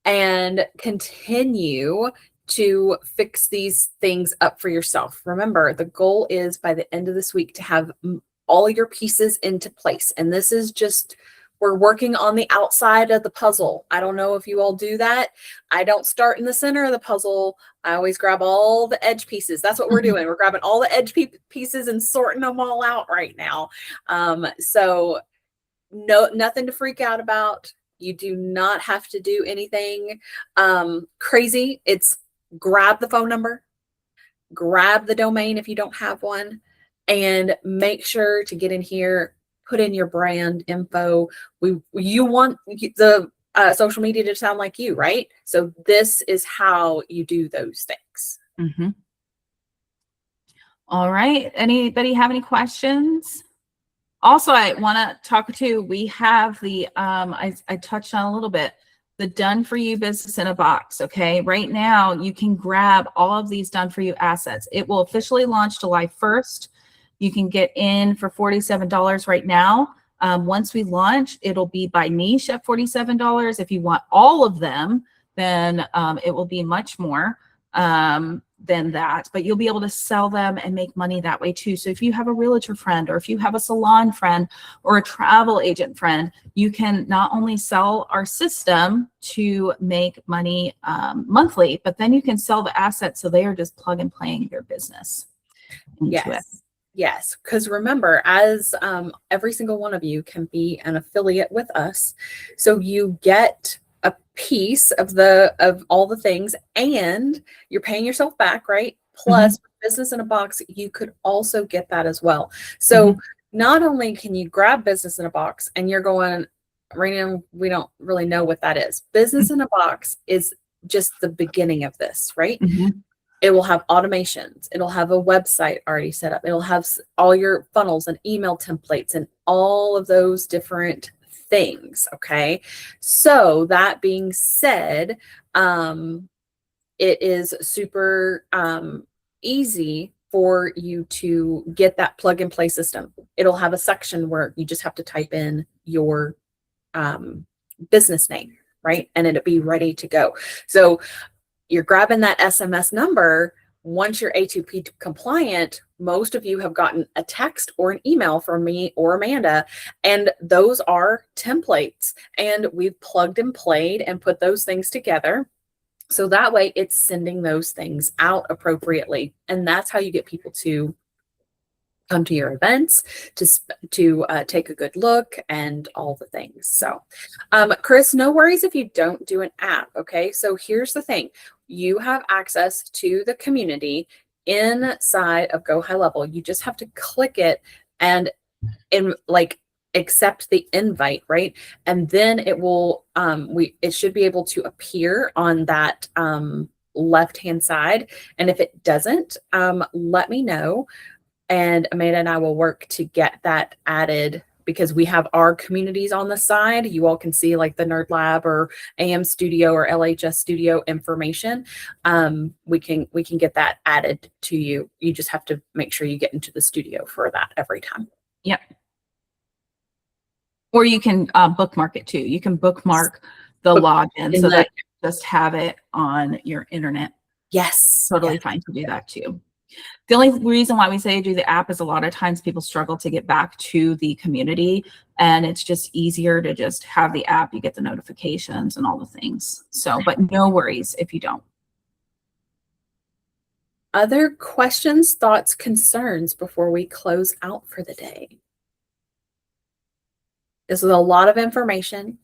and continue to fix these things up for yourself. Remember, the goal is by the end of this week to have all your pieces into place. And this is just, we're working on the outside of the puzzle. I don't know if you all do that. I don't start in the center of the puzzle. I always grab all the edge pieces. That's what we're doing. We're grabbing all the edge pieces and sorting them all out right now. So nothing to freak out about. You do not have to do anything crazy. It's grab the phone number, grab the domain if you don't have one, and make sure to get in here, put in your brand info. You want the social media to sound like you, right? So this is how you do those things. Mm-hmm. All right. Anybody have any questions? Also, I want to talk to, we have the, I touched on a little bit, the Done For You business in a box. Okay. Right now you can grab all of these Done For You assets. It will officially launch July 1st. You can get in for $47 right now. Once we launch, it'll be by niche at $47. If you want all of them, then it will be much more than that, but you'll be able to sell them and make money that way too. So if you have a realtor friend, or if you have a salon friend or a travel agent friend, you can not only sell our system to make money monthly, but then you can sell the assets so they are just plug and playing your business into it. Yes, because remember, as every single one of you can be an affiliate with us, so you get a piece of all the things, and you're paying yourself back, right? Plus, business in a box, you could also get that as well. So not only can you grab business in a box, and you're going, right now, we don't really know what that is. Business in a box is just the beginning of this, right? It will have automations. It'll have a website already set up. It'll have all your funnels and email templates and all of those different things. Okay. So that being said, it is super easy for you to get that plug and play system. It'll have a section where you just have to type in your business name, right? And it'll be ready to go. So you're grabbing that SMS number. Once you're A2P compliant, most of you have gotten a text or an email from me or Amanda, and those are templates. And we've plugged and played and put those things together. So that way it's sending those things out appropriately. And that's how you get people to come to your events, to take a good look, and all the things. So, Chris, no worries if you don't do an app. Okay, so here's the thing: you have access to the community inside of Go High Level. You just have to click it and like accept the invite, right? And then it will it should be able to appear on that left hand side. And if it doesn't, let me know, and Amanda and I will work to get that added, because we have our communities on the side. You all can see like the Nerd Lab or AM Studio or LHS Studio information. We can get that added to you. You just have to make sure you get into the studio for that every time. Yep. Or you can bookmark it too. You can bookmark the login so that you just have it on your internet. Yes. Totally fine to do that too. The only reason why we say do the app is a lot of times people struggle to get back to the community, and it's just easier to just have the app. You get the notifications and all the things. So, but no worries if you don't. Other questions, thoughts, concerns before we close out for the day? This is a lot of information.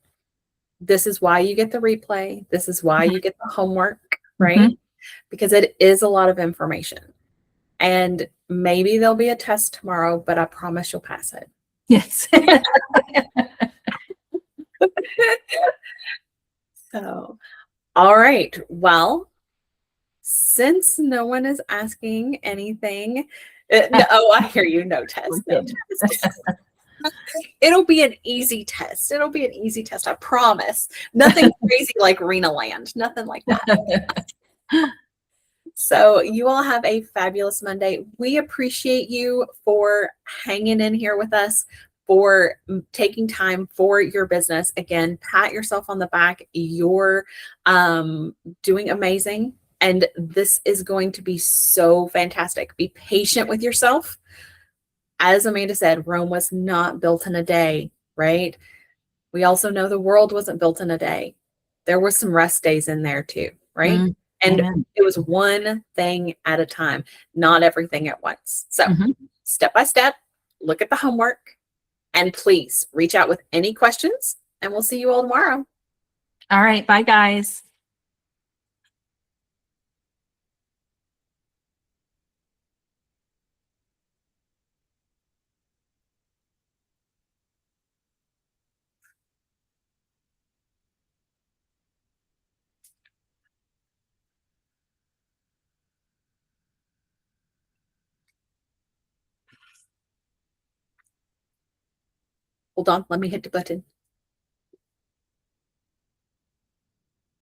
This is why you get the replay. This is why you get the homework, right? Because it is a lot of information. And maybe there'll be a test tomorrow, but I promise you'll pass it. Yes. So, all right. Well, since no one is asking anything, oh, I hear you. No test. No test. It'll be an easy test. It'll be an easy test. I promise. Nothing crazy like Rena Land. Nothing like that. So you all have a fabulous Monday. We appreciate you for hanging in here with us, for taking time for your business. Again, pat yourself on the back. You're doing amazing. And this is going to be so fantastic. Be patient with yourself. As Amanda said, Rome was not built in a day, right? We also know the world wasn't built in a day. There were some rest days in there too, right? And it was one thing at a time, not everything at once. So step by step, look at the homework, and please reach out with any questions, and we'll see you all tomorrow. All right. Bye, guys. Hold on, let me hit the button.